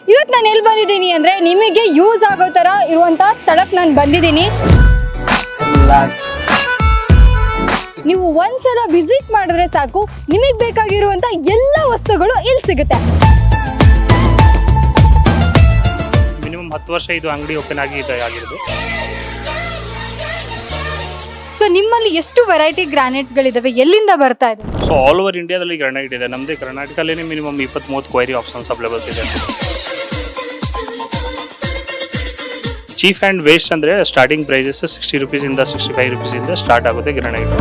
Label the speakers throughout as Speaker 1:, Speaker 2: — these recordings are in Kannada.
Speaker 1: ಇವತ್ತು ನಾನು ಎಲ್ಲಿ ಬಂದಿದ್ದೀನಿ ಅಂದರೆ ನಿಮಗೆ ಯೂಸ್ ಆಗೋ ಥರ ಇರುವಂಥ ಸ್ಥಳಕ್ಕೆ ನಾನು ಬಂದಿದ್ದೀನಿ. ನೀವು ಒಂದ್ಸಲ ವಿಸಿಟ್ ಮಾಡಿದ್ರೆ ಸಾಕು, ನಿಮಗೆ ಬೇಕಾಗಿರುವಂಥ ಎಲ್ಲ ವಸ್ತುಗಳು ಇಲ್ಲಿ ಸಿಗುತ್ತೆ.
Speaker 2: ಮಿನಿಮಮ್ 10 ವರ್ಷ ಇದು ಅಂಗಡಿ ಓಪನ್ ಆಗಿರೋದು.
Speaker 1: ಸೊ ನಿಮ್ಮಲ್ಲಿ ಎಷ್ಟು ವೆರೈಟಿ ಗ್ರಾನೈಟ್ಸ್ಗಳಿದಾವೆ, ಎಲ್ಲಿಂದ ಬರ್ತಾ ಇದೆ?
Speaker 2: ಸೊ ಆಲ್ ಓವರ್ ಇಂಡಿಯಾದಲ್ಲಿ ಗ್ರಾನೈಟ್ ಇದೆ. ನಮ್ಮದೇ ಕರ್ನಾಟಕದಲ್ಲೇ ಮಿನಿಮಮ್ 20-30 ಕ್ವೈರಿ ಆಪ್ಷನ್ಸ್ ಅವೈಲೇಬಲ್ಸ್ ಇದೆ. ಚೀಫ್ ಆ್ಯಂಡ್ ವೇಸ್ಟ್ ಅಂದರೆ ಸ್ಟಾರ್ಟಿಂಗ್ ಪ್ರೈಸಸ್ 60 ರೂಪೀಸಿಂದ 65 ರೂಪೀಸಿಂದ ಸ್ಟಾರ್ಟ್ ಆಗುತ್ತೆ ಗ್ರಾನೈಟ್.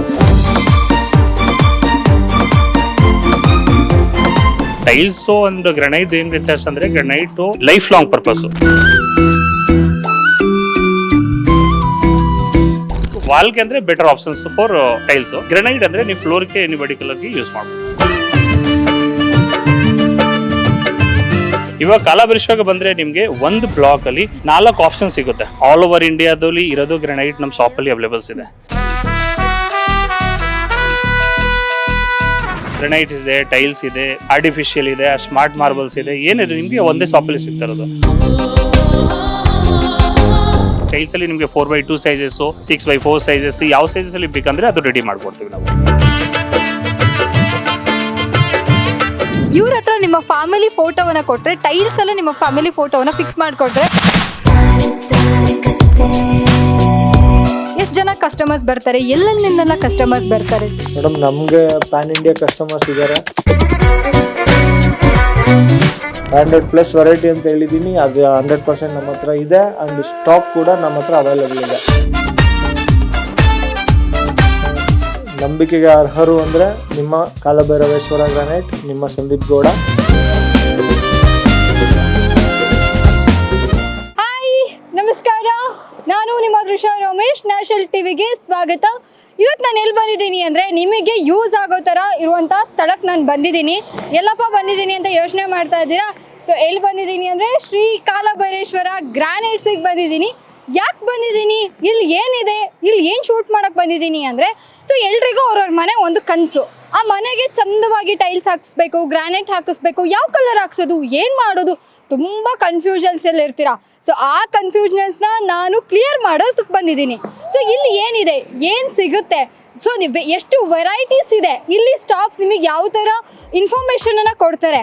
Speaker 2: ಟೈಲ್ಸು ಅಂಡ್ ಗ್ರಾನೈಟ್ ಏನು ವ್ಯತ್ಯಾಸ ಅಂದರೆ ಗ್ರಾನೈಟು ಲೈಫ್ ಲಾಂಗ್ ಪರ್ಪಸ್ಸು. ವಾಲ್ಗೆ ಅಂದರೆ better options for tiles. Granite ಅಂದರೆ ನೀವು ಫ್ಲೋರ್ಗೆ ನೀವು ವರ್ಟಿಕಲ್ಗೆ ಯೂಸ್ ಮಾಡ್ಬೋದು. ಇವಾಗ ಕಾಲಾಭರಿಷಾಗ ಬಂದರೆ ನಿಮಗೆ ಒಂದು ಬ್ಲಾಕಲ್ಲಿ 4 ಆಪ್ಷನ್ ಸಿಗುತ್ತೆ. ಆಲ್ ಓವರ್ ಇಂಡಿಯಾದಲ್ಲಿ ಇರೋದು ಗ್ರಾನೈಟ್ ನಮ್ಮ ಶಾಪಲ್ಲಿ ಅವೈಲೇಬಲ್ಸ್ ಇದೆ. ಗ್ರಾನೈಟ್ ಇದೆ, ಟೈಲ್ಸ್ ಇದೆ, ಆರ್ಟಿಫಿಷಿಯಲ್ ಇದೆ, ಸ್ಮಾರ್ಟ್ ಮಾರ್ಬಲ್ಸ್ ಇದೆ. ಏನಿದೆ ನಿಮಗೆ ಒಂದೇ ಶಾಪಲ್ಲಿ ಸಿಗ್ತಾ ಇರೋದು. ಟೈಲ್ಸ್ ಅಲ್ಲಿ ನಿಮಗೆ 4x2 ಸೈಜಸ್, 6x4 ಸೈಜಸ್, ಯಾವ ಸೈಜಸ್ ಅಲ್ಲಿ ಬೇಕಂದ್ರೆ ಅದು ರೆಡಿ ಮಾಡ್ಕೊಡ್ತೀವಿ ನಾವು.
Speaker 1: ಇವ್ರ ಹತ್ರ ನಿಮ್ಮ ಫ್ಯಾಮಿಲಿ ಫೋಟೋವನ್ನ ಕೊಟ್ರೆ, ಟೈಲ್ಸ್ ಅಲ್ಲೇ ನಿಮ್ಮ ಫ್ಯಾಮಿಲಿ ಫೋಟೋವನ್ನ ಫಿಕ್ಸ್ ಮಾಡಿಕೊಟ್ರೆ ಎಷ್ಟು ಜನ ಕಸ್ಟಮರ್ಸ್ ಬರ್ತಾರೆ, ಎಲ್ಲೆಲ್ಲ ಕಸ್ಟಮರ್ಸ್ ಬರ್ತಾರೆ?
Speaker 3: ಮೇಡಮ್ ನಮಗೆ ಪ್ಯಾನ್ ಇಂಡಿಯಾ ಕಸ್ಟಮರ್ಸ್ ಇದ್ದಾರೆ. 100+ ವೆರೈಟಿ ಅಂತ ಹೇಳಿದ್ದೀನಿ, ಅದು 100% ನಮ್ಮ ಹತ್ರ ಇದೆ. ಅಂಡ್ ಸ್ಟಾಕ್ ಕೂಡ ನಮ್ಮ ಹತ್ರ ಅವೈಲೇಬಲ್ ಇದೆ. ನಂಬಿಕೆಗೆ ಅರ್ಹರು ಅಂದರೆ ನಿಮ್ಮ ಕಾಲಭೈರವೇಶ್ವರ ಗ್ರಾನೈಟ್, ನಿಮ್ಮ ಸಂದೀಪ್ ಗೌಡ.
Speaker 1: ಹಾಯ್, ನಮಸ್ಕಾರ. ನಾನು ನಿಮ್ಮ ದೃಶ್ಯ ರಮೇಶ್, ನ್ಯಾಷನಲ್ ಟಿವಿಗೆ ಸ್ವಾಗತ. ಇವತ್ತು ನಾನು ಎಲ್ಲಿ ಬಂದಿದ್ದೀನಿ ಅಂದರೆ ನಿಮಗೆ ಯೂಸ್ ಆಗೋ ಥರ ಇರುವಂಥ ಸ್ಥಳಕ್ಕೆ ನಾನು ಬಂದಿದ್ದೀನಿ. ಎಲ್ಲಪ್ಪ ಬಂದಿದ್ದೀನಿ ಅಂತ ಯೋಚನೆ ಮಾಡ್ತಾ ಇದ್ದೀರಾ? ಸೊ ಎಲ್ಲಿ ಬಂದಿದ್ದೀನಿ ಅಂದರೆ ಶ್ರೀ ಕಾಲಭೈರೇಶ್ವರ ಗ್ರಾನೈಟ್ಸಿಗೆ ಬಂದಿದ್ದೀನಿ. ಯಾಕೆ ಬಂದಿದ್ದೀನಿ, ಇಲ್ಲಿ ಏನಿದೆ, ಇಲ್ಲಿ ಏನು ಶೂಟ್ ಮಾಡೋಕ್ಕೆ ಬಂದಿದ್ದೀನಿ ಅಂದರೆ, ಸೊ ಎಲ್ರಿಗೂ ಅವ್ರವ್ರ ಮನೆ ಒಂದು ಕನಸು. ಆ ಮನೆಗೆ ಚಂದವಾಗಿ ಟೈಲ್ಸ್ ಹಾಕಿಸ್ಬೇಕು, ಗ್ರಾನೈಟ್ ಹಾಕಿಸ್ಬೇಕು, ಯಾವ ಕಲರ್ ಹಾಕ್ಸೋದು, ಏನು ಮಾಡೋದು, ತುಂಬ ಕನ್ಫ್ಯೂಷನ್ಸಲ್ಲಿ ಇರ್ತೀರಾ. ಸೊ ಆ ಕನ್ಫ್ಯೂಷನ್ಸ್ನ ನಾನು ಕ್ಲಿಯರ್ ಮಾಡೋದಕ್ಕೆ ಬಂದಿದ್ದೀನಿ. ಸೊ ಇಲ್ಲಿ ಏನಿದೆ, ಏನು ಸಿಗುತ್ತೆ, ಸೊ ಎಷ್ಟು ವೆರೈಟೀಸ್ ಇದೆ, ಇಲ್ಲಿ ಸ್ಟಾಫ್ಸ್ ನಿಮಗೆ ಯಾವ ಥರ ಇನ್ಫಾರ್ಮೇಷನನ್ನು ಕೊಡ್ತಾರೆ.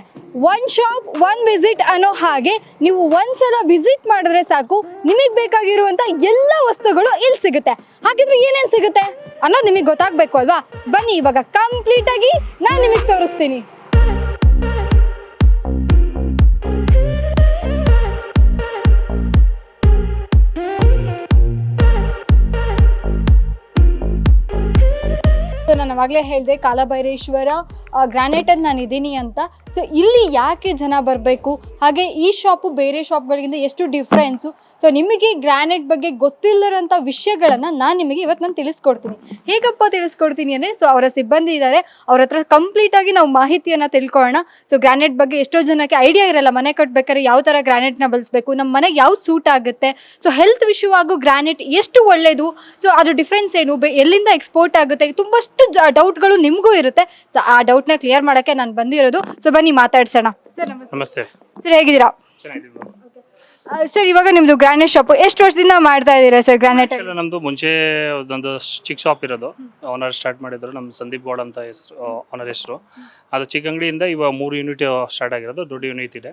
Speaker 1: ಒನ್ ಶಾಪ್ ಒನ್ ವಿಸಿಟ್ ಅನ್ನೋ ಹಾಗೆ ನೀವು ಒಂದ್ಸಲ ವಿಸಿಟ್ ಮಾಡಿದ್ರೆ ಸಾಕು, ನಿಮಗೆ ಬೇಕಾಗಿರುವಂಥ ಎಲ್ಲ ವಸ್ತುಗಳು ಇಲ್ಲಿ ಸಿಗುತ್ತೆ. ಹಾಗಿದ್ರೆ ಏನೇನು ಸಿಗುತ್ತೆ ಅನ್ನೋದು ನಿಮಗೆ ಗೊತ್ತಾಗಬೇಕು ಅಲ್ವಾ? ಬನ್ನಿ ಇವಾಗ ಕಂಪ್ಲೀಟಾಗಿ ನಾನು ನಿಮಗೆ ತೋರಿಸ್ತೀನಿ. ಸೊ ನಾನು ಅವಾಗಲೇ ಹೇಳಿದೆ ಕಾಲಭೈರೇಶ್ವರ ಗ್ರಾನೈಟಲ್ಲಿ ನಾನು ಇದ್ದೀನಿ ಅಂತ. ಸೊ ಇಲ್ಲಿ ಯಾಕೆ ಜನ ಬರಬೇಕು, ಹಾಗೆ ಈ ಶಾಪು ಬೇರೆ ಶಾಪ್ಗಳಿಗಿಂತ ಎಷ್ಟು ಡಿಫ್ರೆನ್ಸು, ಸೊ ನಿಮಗೆ ಗ್ರಾನೈಟ್ ಬಗ್ಗೆ ಗೊತ್ತಿಲ್ಲರಂಥ ವಿಷಯಗಳನ್ನು ನಾನು ತಿಳಿಸ್ಕೊಡ್ತೀನಿ. ಹೇಗಪ್ಪ ತಿಳಿಸ್ಕೊಡ್ತೀನಿ ಅಂದರೆ, ಸೊ ಅವರ ಸಿಬ್ಬಂದಿ ಇದ್ದಾರೆ, ಅವ್ರ ಹತ್ರ ಕಂಪ್ಲೀಟಾಗಿ ನಾವು ಮಾಹಿತಿಯನ್ನು ತಿಳ್ಕೊಳ್ಳೋಣ. ಸೊ ಗ್ರಾನೈಟ್ ಬಗ್ಗೆ ಎಷ್ಟೋ ಜನಕ್ಕೆ ಐಡಿಯಾ ಇರಲ್ಲ, ಮನೆ ಕಟ್ಟಬೇಕಾದ್ರೆ ಯಾವ ಥರ ಗ್ರಾನೈಟ್ನ ಬಳಸಬೇಕು, ನಮ್ಮ ಮನೆಗೆ ಯಾವ್ದು ಸೂಟ್ ಆಗುತ್ತೆ, ಸೊ ಹೆಲ್ತ್ ವಿಷಯವಾಗೂ ಗ್ರಾನೈಟ್ ಎಷ್ಟು ಒಳ್ಳೆಯದು, ಸೊ ಅದು ಡಿಫ್ರೆನ್ಸ್ ಏನು, ಎಲ್ಲಿಂದ ಎಕ್ಸ್ಪೋರ್ಟ್ ಆಗುತ್ತೆ, ತುಂಬಷ್ಟು ಡೌಟ್ಗಳು ನಿಮಗೂ ಇರುತ್ತೆ. ಸೊ ಆ ಡೌಟ್ನ ಕ್ಲಿಯರ್ ಮಾಡೋಕ್ಕೆ ನಾನು ಬಂದಿರೋದು. ಸೊ ಬನ್ನಿ ಮಾತಾಡ್ಸೋಣ. ಸರ್
Speaker 2: ನಮಸ್ತೆ.
Speaker 1: ಸರ್ ಹೇಗಿದ್ದೀರಾ?
Speaker 2: ಚೆನ್ನಾಗಿದ್ದೀವಿ.
Speaker 1: ಸರ್ ಇವಾಗ ನಿಮ್ಮದು ಗ್ರಾನೈಟ್ ಶಾಪು ಎಷ್ಟು ವರ್ಷದಿಂದ ಮಾಡ್ತಾ ಇದ್ದೀರಾ ಸರ್ ಗ್ರಾನೈಟ್?
Speaker 2: ನಮ್ಮದು ಮುಂಚೆ ಒಂದು ಚಿಕ್ಕ ಶಾಪ್ ಇರೋದು, ಓನರ್ ಸ್ಟಾರ್ಟ್ ಮಾಡಿದ್ರು, ನಮ್ಮ ಸಂದೀಪ್ ಗೌಡ ಅಂತ ಹೆಸರು, ಓನರ್ ಹೆಸರು. ಅದು ಚಿಕ್ಕ ಅಂಗಡಿಯಿಂದ ಇವಾಗ 3 ಯೂನಿಟ್ ಸ್ಟಾರ್ಟ್ ಆಗಿರೋದು, ದೊಡ್ಡ ಯೂನಿಟ್ ಇದೆ.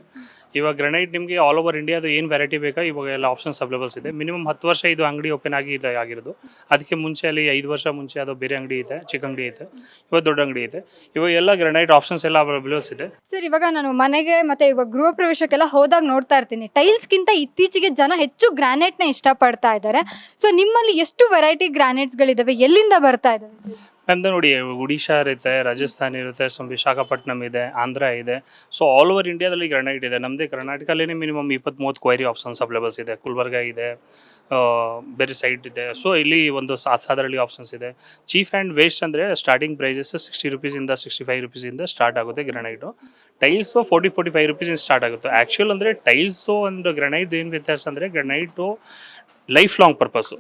Speaker 2: ಇವಾಗ ಗ್ರಾನೈಟ್ ನಿಮಗೆ ಆಲ್ ಓವರ್ ಇಂಡಿಯಾದ ಏನು ವೆರೈಟಿ ಬೇಕಾ ಇವಾಗ ಎಲ್ಲ ಆಪ್ಷನ್ಸ್ ಅವೈಲೇಬಲ್ಸ್ ಇದೆ. ಮಿನಿಮಮ್ 10 ವರ್ಷ ಇದು ಅಂಗಡಿ ಓಪನ್ ಆಗಿರೋದು. ಅದಕ್ಕೆ ಮುಂಚೆ ಅಲ್ಲಿ 5 ವರ್ಷ ಮುಂಚೆ ಅದು ಬೇರೆ ಅಂಗಡಿ ಇದೆ, ಚಿಕ್ಕ ಅಂಗಡಿ ಇದೆ, ಇವಾಗ ದೊಡ್ಡ ಅಂಗಡಿ ಇದೆ. ಇವಾಗ ಎಲ್ಲ ಗ್ರಾನೈಟ್ ಆಪ್ಷನ್ಸ್ ಎಲ್ಲ ಅವೈಲೇಬಲ್ಸ್ ಇದೆ.
Speaker 1: ಸರ್ ಇವಾಗ ನಾನು ಮನೆಗೆ ಮತ್ತೆ ಇವಾಗ ಗೃಹ ಪ್ರವೇಶಕ್ಕೆಲ್ಲ ಹೋದಾಗ ನೋಡ್ತಾ ಇರ್ತೀನಿ, ಟೈಲ್ಸ್ಗಿಂತ ಇತ್ತೀಚೆಗೆ ಜನ ಹೆಚ್ಚು ಗ್ರಾನೈಟ್ನ ಇಷ್ಟಪಡ್ತಾ ಇದ್ದಾರೆ. ಸೊ ನಿಮ್ಮಲ್ಲಿ ಎಷ್ಟು ವೆರೈಟಿ ಗ್ರಾನೈಟ್ಸ್ಗಳಿದಾವೆ, ಎಲ್ಲಿಂದ ಬರ್ತಾ ಇದಾವೆ?
Speaker 2: ನಮ್ದು ನೋಡಿ, ಒಡಿಶಾ ಇರುತ್ತೆ, ರಾಜಸ್ಥಾನ್ ಇರುತ್ತೆ, ವಿಶಾಖಪಟ್ಟಣಂ ಇದೆ, ಆಂಧ್ರ ಇದೆ. ಸೊ ಆಲ್ ಓವರ್ ಇಂಡಿಯಾದಲ್ಲಿ ಗ್ರಾನೈಟ್ ಇದೆ. ನಮ್ಮದೇ ಕರ್ನಾಟಕದಲ್ಲೇ ಮಿನಿಮಮ್ 20-30 ಕ್ವೈರಿ ಆಪ್ಷನ್ಸ್ ಅವೈಲೇಬಲ್ಸ್ ಇದೆ. ಗುಲ್ಬರ್ಗ ಇದೆ, ಬೇರೆ ಸೈಟ್ ಇದೆ. ಸೊ ಇಲ್ಲಿ ಒಂದು ಸಾಧಾರಣ ಆಪ್ಷನ್ಸ್ ಇದೆ. ಚೀಫ್ ಆ್ಯಂಡ್ ವೇಸ್ಟ್ ಅಂದರೆ ಸ್ಟಾರ್ಟಿಂಗ್ ಪ್ರೈಸಸ್ 60 ರೂಪೀಸಿಂದ 65 ರೂಪೀಸಿಂದ ಸ್ಟಾರ್ಟ್ ಆಗುತ್ತೆ ಗ್ರಾನೈಟು. ಟೈಲ್ಸು 40-45 ರೂಪೀಸಿಂದ ಸ್ಟಾರ್ಟ್ ಆಗುತ್ತೆ. ಆ್ಯಕ್ಚುಲ್ ಅಂದರೆ ಟೈಲ್ಸು ಅಂಡ್ ಗ್ರಾನೈಟ್ ಏನು ವ್ಯತ್ಯಾಸ ಅಂದರೆ granite life long purpose.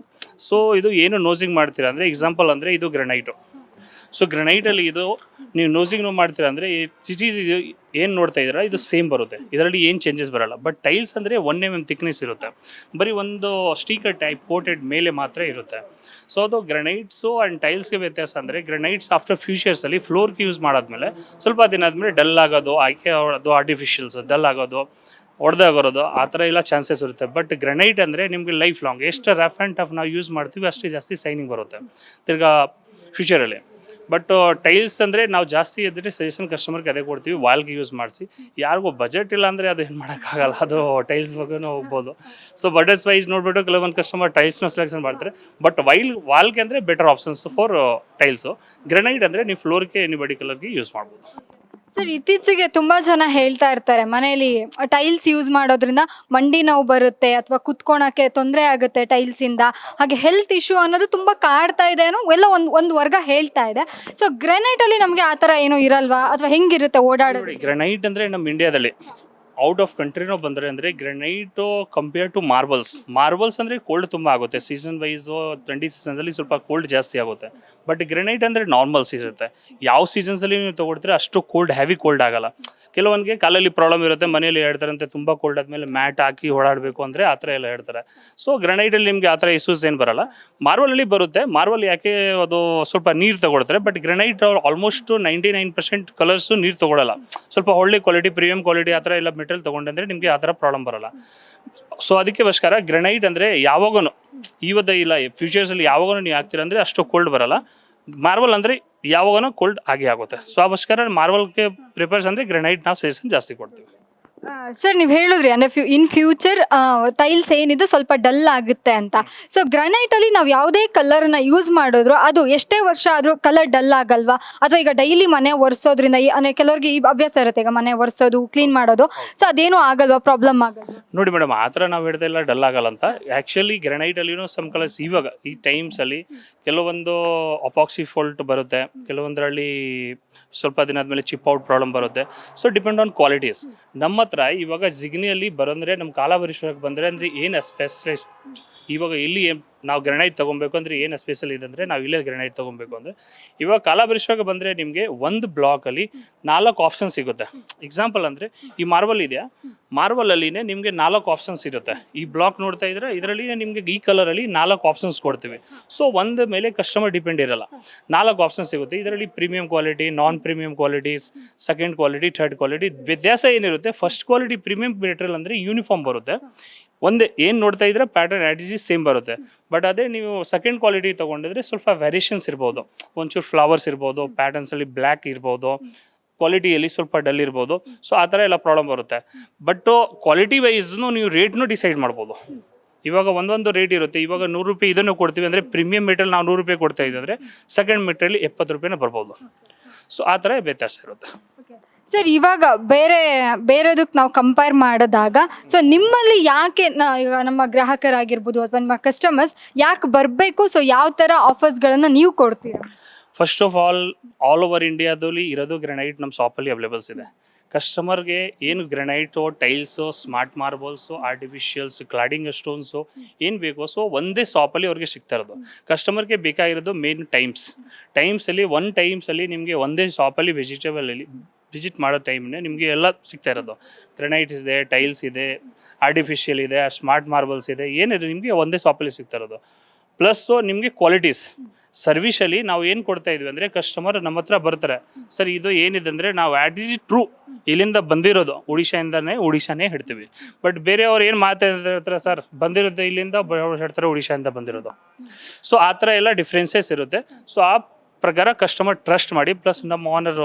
Speaker 2: So ಇದು ಏನು ನೋಸಿಂಗ್ ಮಾಡ್ತೀರಾ ಅಂದರೆ, ಎಕ್ಸಾಂಪಲ್ ಅಂದರೆ ಇದು ಗ್ರಾನೈಟು. ಸೊ ಗ್ರನೈಟಲ್ಲಿ ಇದು ನೀವು ನೋಸಿಂಗ್ ಮಾಡ್ತೀರಾ ಅಂದರೆ ಏನು ನೋಡ್ತಾ ಇದ್ದೀರಾ ಇದು ಸೇಮ್ ಬರುತ್ತೆ, ಇದರಲ್ಲಿ ಏನು ಚೇಂಜಸ್ ಬರಲ್ಲ. ಬಟ್ ಟೈಲ್ಸ್ ಅಂದರೆ 1 mm ಥಿಕ್ನೆಸ್ ಇರುತ್ತೆ, ಬರೀ ಒಂದು ಸ್ಟೀಕರ್ ಟೈಪ್ ಕೋಟೆಡ್ ಮೇಲೆ ಮಾತ್ರ ಇರುತ್ತೆ. ಸೊ ಅದು ಗ್ರನೈಟ್ಸು ಆ್ಯಂಡ್ ಟೈಲ್ಸ್ಗೆ ವ್ಯತ್ಯಾಸ ಅಂದರೆ ಗ್ರನೈಟ್ಸ್ ಆಫ್ಟರ್ ಫ್ಯೂಚರ್ಸಲ್ಲಿ ಫ್ಲೋರ್ಗೆ ಯೂಸ್ ಮಾಡಾದ್ಮೇಲೆ ಸ್ವಲ್ಪ ದಿನ ಆದಮೇಲೆ ಡಲ್ ಆಗೋದು, ಆಯ್ಕೆ ಅದು ಆರ್ಟಿಫಿಷಿಯಲ್ಸ್ ಡಲ್ ಆಗೋದು, ಹೊಡೆದಾಗಿರೋದು ಆ ಥರ ಎಲ್ಲ ಚಾನ್ಸಸ್ ಇರುತ್ತೆ. ಬಟ್ ಗ್ರನೈಟ್ ಅಂದರೆ ನಿಮಗೆ ಲೈಫ್ ಲಾಂಗ್ ಎಷ್ಟು ರಫ್ ಆ್ಯಂಡ್ ಟಫ್ ನಾವು ಯೂಸ್ ಮಾಡ್ತೀವಿ ಅಷ್ಟೇ ಜಾಸ್ತಿ ಸೈನಿಂಗ್ ಬರುತ್ತೆ ತಿರ್ಗಾ ಫ್ಯೂಚರಲ್ಲಿ. ಬಟ್ ಟೈಲ್ಸ್ ಅಂದರೆ ನಾವು ಜಾಸ್ತಿ ಇದ್ದರೆ ಸಜೆಷನ್ ಕಸ್ಟಮರ್ಗೆ ಅದೇ ಕೊಡ್ತೀವಿ, ವಾಲ್ಗೆ ಯೂಸ್ ಮಾಡಿಸಿ. ಯಾರಿಗೂ ಬಜೆಟ್ ಇಲ್ಲ ಅಂದರೆ ಅದು ಏನು ಮಾಡೋಕ್ಕಾಗಲ್ಲ, ಅದು ಟೈಲ್ಸ್ ಬಗ್ಗೆನೂ ಹೋಗ್ಬೋದು. ಸೊ ಬಜೆಟ್ ವೈಸ್ ನೋಡಿಬಿಟ್ಟು ಕೆಲವೊಂದು ಕಸ್ಟಮರ್ ಟೈಲ್ಸ್ನ ಸೆಲೆಕ್ಷನ್ ಮಾಡ್ತಾರೆ. ಬಟ್ ವಾಲ್ಗೆ ಅಂದರೆ better options for tiles. Granite ಅಂದರೆ ನೀವು ಫ್ಲೋರ್ಗೆ ಎನಿಬಡಿ ಕಲರ್ಗೆ ಯೂಸ್ ಮಾಡ್ಬೋದು.
Speaker 1: ಸರ್, ಇತ್ತೀಚೆಗೆ ತುಂಬಾ ಜನ ಹೇಳ್ತಾ ಇರ್ತಾರೆ ಮನೆಯಲ್ಲಿ ಟೈಲ್ಸ್ ಯೂಸ್ ಮಾಡೋದ್ರಿಂದ ಮಂಡಿ ನೋವು ಬರುತ್ತೆ ಅಥವಾ ಕುತ್ಕೊಳಕ್ಕೆ ತೊಂದರೆ ಆಗುತ್ತೆ ಟೈಲ್ಸ್ ಇಂದ, ಹಾಗೆ ಹೆಲ್ತ್ ಇಶ್ಯೂ ಅನ್ನೋದು ತುಂಬಾ ಕಾಡ್ತಾ ಇದೆ ಅನ್ನೋ ಎಲ್ಲ ಒಂದು ವರ್ಗ ಹೇಳ್ತಾ ಇದೆ. ಸೊ ಗ್ರೆನೈಟ್ ಅಲ್ಲಿ ನಮಗೆ ಆ ತರ ಏನೋ ಇರಲ್ವಾ ಅಥವಾ ಹೆಂಗಿರುತ್ತೆ ಓಡಾಡೋದು?
Speaker 2: ಗ್ರನೈಟ್ ಅಂದರೆ ನಮ್ಮ ಇಂಡಿಯಾದಲ್ಲಿ ಔಟ್ ಆಫ್ ಕಂಟ್ರಿನೋ ಬಂದರೆ ಅಂದರೆ ಗ್ರನೈಟು ಕಂಪೇರ್ ಟು ಮಾರ್ಬಲ್ಸ್ ಅಂದರೆ ಕೋಲ್ಡ್ ತುಂಬ ಆಗುತ್ತೆ. ಸೀಸನ್ ವೈಸು ಥಂಡಿ ಸೀಸನ್ಸಲ್ಲಿ ಸ್ವಲ್ಪ ಕೋಲ್ಡ್ ಜಾಸ್ತಿ ಆಗುತ್ತೆ. ಬಟ್ ಗ್ರನೈಟ್ ಅಂದರೆ ನಾರ್ಮಲ್ಸ್ ಇರುತ್ತೆ, ಯಾವ ಸೀಸನ್ಸಲ್ಲಿ ನೀವು ತೊಗೊಳ್ತೀರಾ ಅಷ್ಟು ಕೋಲ್ಡ್ ಹೆವಿ ಕೋಲ್ಡ್ ಆಗಲ್ಲ. ಕೆಲವೊಂದಿಗೆ ಕಾಲಲ್ಲಿ ಪ್ರಾಬ್ಲಮ್ ಇರುತ್ತೆ, ಮನೇಲಿ ಹೇಳ್ತಾರಂತೆ ತುಂಬ ಕೋಲ್ಡ್ ಆದಮೇಲೆ ಮ್ಯಾಟ್ ಹಾಕಿ ಓಡಾಡಬೇಕು ಅಂದರೆ ಆ ಥರ ಎಲ್ಲ ಹೇಳ್ತಾರೆ. ಸೊ ಗ್ರನೈಟಲ್ಲಿ ನಿಮಗೆ ಆ ಥರ ಇಶ್ಯೂಸ್ ಏನು ಬರಲ್ಲ. ಮಾರ್ಬಲಲ್ಲಿ ಬರುತ್ತೆ, ಮಾರ್ಬಲ್ ಯಾಕೆ ಅದು ಸ್ವಲ್ಪ ನೀರು ತಗೊಳ್ತಾರೆ. ಬಟ್ ಗ್ರನೈಟ್ ಆಲ್ಮೋಸ್ಟ್ 99% ಕಲರ್ಸು ನೀರು ತೊಗೊಳ್ಳಲ್ಲ. ಸ್ವಲ್ಪ ಒಳ್ಳೆ ಕ್ವಾಲಿಟಿ ಪ್ರೀಮಿಯಂ ಕ್ವಾಲಿಟಿ ಆ ಥರ ಎಲ್ಲ ಮೆಟೀರಿಯಲ್ ತೊಗೊಂಡಂದರೆ ನಿಮಗೆ ಆ ಥರ ಪ್ರಾಬ್ಲಮ್ ಬರಲ್ಲ. ಸೊ ಅದಕ್ಕೋಸ್ಕರ ಗ್ರನೈಟ್ ಅಂದರೆ ಯಾವಾಗೂ ಇವತ್ತು ಇಲ್ಲ ಫ್ಯೂಚರ್ಸಲ್ಲಿ ಯಾವಾಗೂ ನೀವು ಹಾಕ್ತೀರ ಅಂದರೆ ಅಷ್ಟು ಕೋಲ್ಡ್ ಬರಲ್ಲ. ಮಾರ್ಬಲ್ ಅಂದರೆ ಯಾವಾಗನೂ ಕೋಲ್ಡ್ ಆಗೇ ಆಗುತ್ತೆ. ಸೊ ಅದಕ್ಕೋಸ್ಕರ ಮಾರ್ಬಲ್ಗೆ ಪ್ರಿಫರ್ಸ್ ಅಂದರೆ ಗ್ರನೈಟ್ ನಾವು ಸಜೆಷನ್ ಜಾಸ್ತಿ ಕೊಡ್ತೀವಿ.
Speaker 1: ಸರ್, ನೀವು ಹೇಳಿದ್ರಿ ಅಂದರೆ ಇನ್ ಫ್ಯೂಚರ್ ಟೈಲ್ಸ್ ಏನಿದೆ ಸ್ವಲ್ಪ ಡಲ್ ಆಗುತ್ತೆ ಅಂತ. ಸೊ ಗ್ರನೈಟಲ್ಲಿ ನಾವು ಯಾವುದೇ ಕಲರ್ನ ಯೂಸ್ ಮಾಡಿದ್ರು ಅದು ಎಷ್ಟೇ ವರ್ಷ ಆದರೂ ಕಲರ್ ಡಲ್ ಆಗಲ್ವಾ? ಅಥವಾ ಈಗ ಡೈಲಿ ಮನೆ ಒರೆಸೋದ್ರಿಂದ ಕೆಲವ್ರಿಗೆ ಈ ಅಭ್ಯಾಸ ಇರುತ್ತೆ, ಈಗ ಮನೆ ಒರೆಸೋದು ಕ್ಲೀನ್ ಮಾಡೋದು, ಸೊ ಅದೇನೂ ಆಗಲ್ವಾ, ಪ್ರಾಬ್ಲಮ್ ಆಗಲ್ಲ?
Speaker 2: ನೋಡಿ ಮೇಡಮ್, ಆ ಥರ ನಾವು ಹೇಳ್ತಾ ಇಲ್ಲ ಡಲ್ ಆಗಲ್ಲ ಅಂತ. ಆ್ಯಕ್ಚುಲಿ ಗ್ರನೈಟಲ್ಲಿನೂ ಸಮ್ ಕಲರ್ಸ್ ಇವಾಗ ಈ ಟೈಮ್ಸಲ್ಲಿ ಕೆಲವೊಂದು ಅಪಾಕ್ಸಿ ಫಾಲ್ಟ್ ಬರುತ್ತೆ, ಕೆಲವೊಂದರಲ್ಲಿ ಸ್ವಲ್ಪ ದಿನ ಆದಮೇಲೆ ಚಿಪ್ ಔಟ್ ಪ್ರಾಬ್ಲಮ್ ಬರುತ್ತೆ. So depend on qualities. ನಮ್ಮ ಹತ್ರ ಇವಾಗ ಜಿಗ್ನಿಯಲ್ಲಿ ಬರೋಂದ್ರೆ ನಮ್ಮ ಕಾಲಾವರಿಶ್ವರಕ್ಕೆ ಬಂದರೆ ಅಂದರೆ ಏನು ಸ್ಪೆಷಲಿಸ್ಟ್ ಇವಾಗ ಇಲ್ಲಿ ನಾವು ಗ್ರನೈಟ್ ತೊಗೊಬೇಕು ಅಂದರೆ ಏನು ಸ್ಪೆಷಲ್ ಇದೆ ಅಂದರೆ ನಾವು ಇಲ್ಲೇ ಗ್ರನೈಟ್ ತೊಗೊಬೇಕು ಅಂದರೆ ಇವಾಗ ಕಾಲಾವರಿಶ್ವರಕ್ಕೆ ಬಂದರೆ ನಿಮಗೆ ಒಂದು ಬ್ಲಾಕಲ್ಲಿ 4 ಆಪ್ಷನ್ಸ್ ಸಿಗುತ್ತೆ. ಎಕ್ಸಾಂಪಲ್ ಅಂದರೆ ಈ ಮಾರ್ಬಲ್ ಇದೆಯಾ, ಮಾರ್ಬಲಲ್ಲಿನೇ ನಿಮಗೆ 4 ಆಪ್ಷನ್ಸ್ ಇರುತ್ತೆ. ಈ ಬ್ಲಾಕ್ ನೋಡ್ತಾ ಇದ್ರೆ ಇದರಲ್ಲಿ ನಿಮಗೆ ಈ ಕಲರಲ್ಲಿ 4 ಆಪ್ಷನ್ಸ್ ಕೊಡ್ತೀವಿ. ಸೊ ಒಂದು ಮೇಲೆ ಕಸ್ಟಮರ್ ಡಿಪೆಂಡ್ ಇರಲ್ಲ, 4 ಆಪ್ಷನ್ಸ್ ಸಿಗುತ್ತೆ. ಇದರಲ್ಲಿ premium quality, non premium qualities, second quality, third quality. ವ್ಯತ್ಯಾಸ ಏನಿರುತ್ತೆ, ಫಸ್ಟ್ ಕ್ವಾಲಿಟಿ ಪ್ರೀಮಿಯಂ ಮೆಟೀರಿಯಲ್ ಅಂದರೆ ಯೂನಿಫಾರ್ಮ್ ಬರುತ್ತೆ, ಒಂದೇ ಏನು ನೋಡ್ತಾ ಇದ್ರೆ ಪ್ಯಾಟರ್ನ್ ಆ್ಯಟಿಸಿ ಸೇಮ್ ಬರುತ್ತೆ. ಬಟ್ ಅದೇ ನೀವು ಸೆಕೆಂಡ್ ಕ್ವಾಲಿಟಿ ತೊಗೊಂಡಿದ್ರೆ ಸ್ವಲ್ಪ ವೇರಿಯೇಷನ್ಸ್ ಇರ್ಬೋದು, ಒಂಚೂರು ಫ್ಲವರ್ಸ್ ಇರ್ಬೋದು, ಪ್ಯಾಟರ್ನ್ಸಲ್ಲಿ ಬ್ಲ್ಯಾಕ್ ಇರ್ಬೋದು, ಕ್ವಾಲಿಟಿಯಲ್ಲಿ ಸ್ವಲ್ಪ ಡಲ್ ಇರ್ಬೋದು. ಸೊ ಆ ಥರ ಎಲ್ಲ ಪ್ರಾಬ್ಲಮ್ ಬರುತ್ತೆ. ಬಟ್ ಕ್ವಾಲಿಟಿ ವೈಸ್ನು ನೀವು ರೇಟ್ನು ಡಿಸೈಡ್ ಮಾಡ್ಬೋದು. ಇವಾಗ ಒಂದೊಂದು ರೇಟ್ ಇರುತ್ತೆ. ಇವಾಗ 100 ರೂಪಾಯಿ ಇದನ್ನು ಕೊಡ್ತೀವಿ ಅಂದರೆ ಪ್ರೀಮಿಯಂ ಮೆಟೀರಿಯಲ್ ನಾವು 100 ರೂಪಾಯಿ ಕೊಡ್ತಾ ಇದ್ದರೆ ಸೆಕೆಂಡ್ ಮೆಟೀರಿಯಲ್ 70 ರೂಪಾಯಿನ ಬರ್ಬೋದು. ಸೊ ಆ ಥರ ವ್ಯತ್ಯಾಸ ಇರುತ್ತೆ.
Speaker 1: ಸರ್, ಇವಾಗ ಬೇರೆದಕ್ಕೆ ನಾವು ಕಂಪೇರ್ ಮಾಡಿದಾಗ ಸೊ ನಿಮ್ಮಲ್ಲಿ ಯಾಕೆ ಈಗ ನಮ್ಮ ಗ್ರಾಹಕರಾಗಿರ್ಬೋದು ಅಥವಾ ನಿಮ್ಮ ಕಸ್ಟಮರ್ಸ್ ಯಾಕೆ ಬರಬೇಕು, ಸೊ ಯಾವ ಥರ ಆಫರ್ಸ್ಗಳನ್ನು ನೀವು ಕೊಡ್ತೀರಾ?
Speaker 2: ಫಸ್ಟ್ ಆಫ್ ಆಲ್ ಓವರ್ ಇಂಡಿಯಾದಲ್ಲಿ ಇರೋದು ಗ್ರನೈಟ್ ನಮ್ಮ ಶಾಪಲ್ಲಿ ಅವೈಲೇಬಲ್ಸ್ ಇದೆ. ಕಸ್ಟಮರ್ಗೆ ಏನು granite, tiles, smart marbles, artificials, cladding stones ಏನು ಬೇಕೋ ಸೊ ಒಂದೇ ಶಾಪಲ್ಲಿ ಅವ್ರಿಗೆ ಸಿಗ್ತಾ ಇರೋದು. ಕಸ್ಟಮರ್ಗೆ ಬೇಕಾಗಿರೋದು ಮೇನ್ ಟೈಮ್ಸಲ್ಲಿ ಟೈಮ್ಸಲ್ಲಿ ನಿಮಗೆ ಒಂದೇ ಶಾಪಲ್ಲಿ ವಿಸಿಟ್ ಮಾಡೋ ಟೈಮ್ನೇ ನಿಮಗೆ ಎಲ್ಲ ಸಿಗ್ತಾ ಇರೋದು. ಗ್ರನೈಟ್ ಇದೆ, ಟೈಲ್ಸ್ ಇದೆ, ಆರ್ಟಿಫಿಷಿಯಲ್ ಇದೆ, ಸ್ಮಾರ್ಟ್ ಮಾರ್ಬಲ್ಸ್ ಇದೆ, ಏನಿದೆ ನಿಮಗೆ ಒಂದೇ ಶಾಪಲ್ಲಿ ಸಿಗ್ತಾ ಇರೋದು. ಪ್ಲಸ್ಸು ನಿಮಗೆ ಕ್ವಾಲಿಟೀಸ್ ಸರ್ವಿಸಲ್ಲಿ ನಾವು ಏನು ಕೊಡ್ತಾ ಇದ್ವಿ ಅಂದರೆ ಕಸ್ಟಮರ್ ನಮ್ಮ ಹತ್ರ ಬರ್ತಾರೆ, ಸರ್ ಇದು ಏನಿದೆ ಅಂದರೆ ನಾವು ಆ್ಯಟ್ ಈಸ್ ಟ್ರೂ ಇಲ್ಲಿಂದ ಬಂದಿರೋದು ಉಡಿಶಾನೇ ಹೇಳ್ತೀವಿ. ಬಟ್ ಬೇರೆಯವ್ರು ಏನು ಮಾತಾಡ್ತಾರೆ, ಸರ್ ಬಂದಿರುತ್ತೆ ಇಲ್ಲಿಂದ ಹೇಳ್ತಾರೆ ಉಡಿಶಾಯಿಂದ ಬಂದಿರೋದು. ಸೊ ಆ ಥರ ಎಲ್ಲ ಡಿಫ್ರೆನ್ಸಸ್ ಇರುತ್ತೆ. ಸೊ ಆ ಪ್ರಕಾರ ಕಸ್ಟಮರ್ ಟ್ರಸ್ಟ್ ಮಾಡಿ, ಪ್ಲಸ್ ನಮ್ಮ ಓನರ್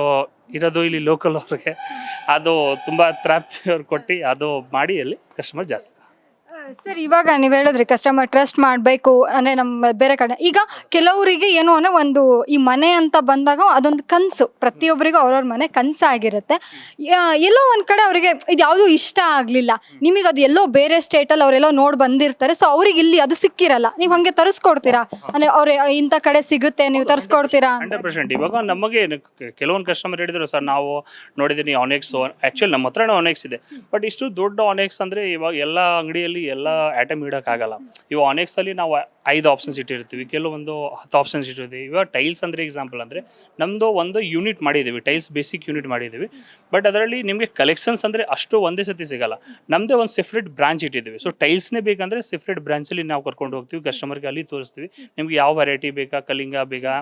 Speaker 2: ಇರೋದು ಇಲ್ಲಿ ಲೋಕಲ್ ಅವ್ರಿಗೆ ಅದು ತುಂಬ ತ್ರಾಪ್ತಿ ಅವ್ರು ಕೊಟ್ಟು ಅದು ಮಾಡಿ ಅಲ್ಲಿ ಕಸ್ಟಮರ್ ಜಾಸ್ತಿ.
Speaker 1: ಸರ್, ಇವಾಗ ನೀವು ಹೇಳಿದ್ರಿ ಕಸ್ಟಮರ್ ಟ್ರಸ್ಟ್ ಮಾಡಬೇಕು ಅಂದರೆ ನಮ್ಮ ಬೇರೆ ಕಡೆ ಈಗ ಕೆಲವರಿಗೆ ಏನು ಅನ್ನೋ ಒಂದು ಈ ಮನೆ ಅಂತ ಬಂದಾಗ ಅದೊಂದು ಕನಸು, ಪ್ರತಿಯೊಬ್ಬರಿಗೂ ಅವ್ರವ್ರ ಮನೆ ಕನಸಾಗಿರುತ್ತೆ. ಎಲ್ಲೋ ಒಂದು ಕಡೆ ಅವರಿಗೆ ಇದು ಯಾವುದೂ ಇಷ್ಟ ಆಗಲಿಲ್ಲ, ನಿಮಗೆ ಅದು ಎಲ್ಲೋ ಬೇರೆ ಸ್ಟೇಟಲ್ಲಿ ಅವರೆಲ್ಲೋ ನೋಡಿ ಬಂದಿರ್ತಾರೆ, ಸೊ ಅವ್ರಿಗೆ ಇಲ್ಲಿ ಅದು ಸಿಕ್ಕಿರಲ್ಲ, ನೀವು ಹಾಗೆ ತರಿಸ್ಕೊಡ್ತೀರಾ ಅಂದರೆ ಅವ್ರು ಇಂಥ ಕಡೆ ಸಿಗುತ್ತೆ ನೀವು ತರಿಸ್ಕೊಡ್ತೀರಾ?
Speaker 2: 100%. ಇವಾಗ ನಮಗೆ ಕೆಲವೊಂದು ಕಸ್ಟಮರ್ ಹೇಳಿದ್ರು, ಸರ್ ನಾವು ನೋಡಿದ್ದೀನಿ ಆನೆಕ್ಸು, ಆ್ಯಕ್ಚುಲಿ ನಮ್ಮ ಹತ್ರ ಆನೆಕ್ಸ್ ಇದೆ, ಬಟ್ ಇಷ್ಟು ದೊಡ್ಡ ಆನೆಕ್ಸ್ ಅಂದರೆ ಇವಾಗ ಎಲ್ಲ ಅಂಗಡಿಯಲ್ಲಿ ಎಲ್ಲ ಐಟಮ್ ಇಡೋಕ್ಕಾಗಲ್ಲ. ಇವಾಗ ಆನೆಕ್ಸಲ್ಲಿ ನಾವು 5 ಆಪ್ಷನ್ಸ್ ಇಟ್ಟಿರ್ತೀವಿ, ಕೆಲವೊಂದು 10 ಆಪ್ಷನ್ಸ್ ಇಟ್ಟಿರ್ತೀವಿ. ಇವಾಗ ಟೈಲ್ಸ್ ಅಂದರೆ ಎಕ್ಸಾಂಪಲ್ ಅಂದರೆ ನಮ್ಮದು ಒಂದು ಯೂನಿಟ್ ಮಾಡಿದ್ದೀವಿ, ಟೈಲ್ಸ್ ಬೇಸಿಕ್ ಯೂನಿಟ್ ಮಾಡಿದ್ದೀವಿ. ಬಟ್ ಅದರಲ್ಲಿ ನಿಮಗೆ ಕಲೆಕ್ಷನ್ಸ್ ಅಂದರೆ ಅಷ್ಟು ಒಂದೇ ಸತಿ ಸಿಗಲ್ಲ. ನಮ್ಮದೇ ಒಂದು ಸೆಪ್ರೇಟ್ ಬ್ರಾಂಚ್ ಇಟ್ಟಿದ್ದೀವಿ. ಸೊ ಟೈಲ್ಸ್ನೇ ಬೇಕಂದರೆ ಸೆಪ್ರೇಟ್ ಬ್ರಾಂಚಲ್ಲಿ ನಾವು ಕರ್ಕೊಂಡು ಹೋಗ್ತೀವಿ, ಕಸ್ಟಮರ್ಗೆ ಅಲ್ಲಿ ತೋರಿಸ್ತೀವಿ. ನಿಮ್ಗೆ ಯಾವ ವೆರೈಟಿ ಬೇಕಾ, ಕಲಿಂಗ ಬೇಕಾ,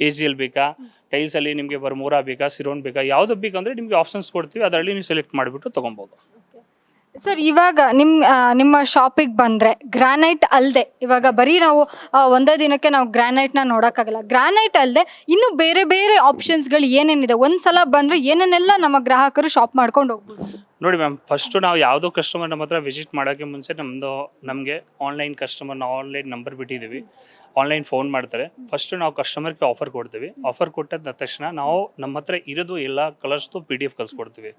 Speaker 2: ACL ಬೇಕಾ, ಟೈಲ್ಸಲ್ಲಿ ನಿಮಗೆ ಬರ್ಮೂರಾ ಬೇಕಾ, ಸಿರೋನ್ ಬೇಕಾ, ಯಾವುದು ಬೇಕಂದರೆ ನಿಮಗೆ ಆಪ್ಷನ್ಸ್ ಕೊಡ್ತೀವಿ. ಅದರಲ್ಲಿ ನೀವು ಸೆಲೆಕ್ಟ್ ಮಾಡಿಬಿಟ್ಟು ತೊಗೊಬೋದು.
Speaker 1: ಸರ್ ಇವಾಗ ನಿಮ್ಮ ಶಾಪಿಗೆ ಬಂದರೆ ಗ್ರಾನೈಟ್ ಅಲ್ಲದೆ, ಇವಾಗ ಬರೀ ನಾವು ಒಂದೇ ದಿನಕ್ಕೆ ನಾವು ಗ್ರಾನೈಟ್ನ ನೋಡೋಕ್ಕಾಗಲ್ಲ. ಗ್ರಾನೈಟ್ ಅಲ್ಲದೆ ಇನ್ನು ಬೇರೆ ಬೇರೆ ಆಪ್ಷನ್ಸ್ಗಳು ಏನೇನಿದೆ, ಒಂದ್ಸಲ ಬಂದರೆ ಏನೇನೆಲ್ಲ ನಮ್ಮ ಗ್ರಾಹಕರು ಶಾಪ್ ಮಾಡ್ಕೊಂಡು ಹೋಗ್ಬೋದು?
Speaker 2: ನೋಡಿ ಮ್ಯಾಮ್, ಫಸ್ಟು ನಾವು ಯಾವುದೋ ಕಸ್ಟಮರ್ ನಮ್ಮ ಹತ್ರ ವಿಸಿಟ್ ಮಾಡೋಕ್ಕೆ ಮುಂಚೆ ನಮಗೆ ಆನ್ಲೈನ್ ಕಸ್ಟಮರ್ನ ಆನ್ಲೈನ್ ನಂಬರ್ ಬಿಟ್ಟಿದ್ದೀವಿ. ಆನ್ಲೈನ್ ಫೋನ್ ಮಾಡ್ತಾರೆ. ಫಸ್ಟು ನಾವು ಕಸ್ಟಮರ್ಗೆ ಆಫರ್ ಕೊಡ್ತೀವಿ. ಆಫರ್ ಕೊಟ್ಟಾದ ತಕ್ಷಣ ನಾವು ನಮ್ಮ ಹತ್ರ ಇರೋದು ಎಲ್ಲ ಕಲರ್ಸ್ದು PDF ಕಳಿಸ್ಕೊಡ್ತೀವಿ.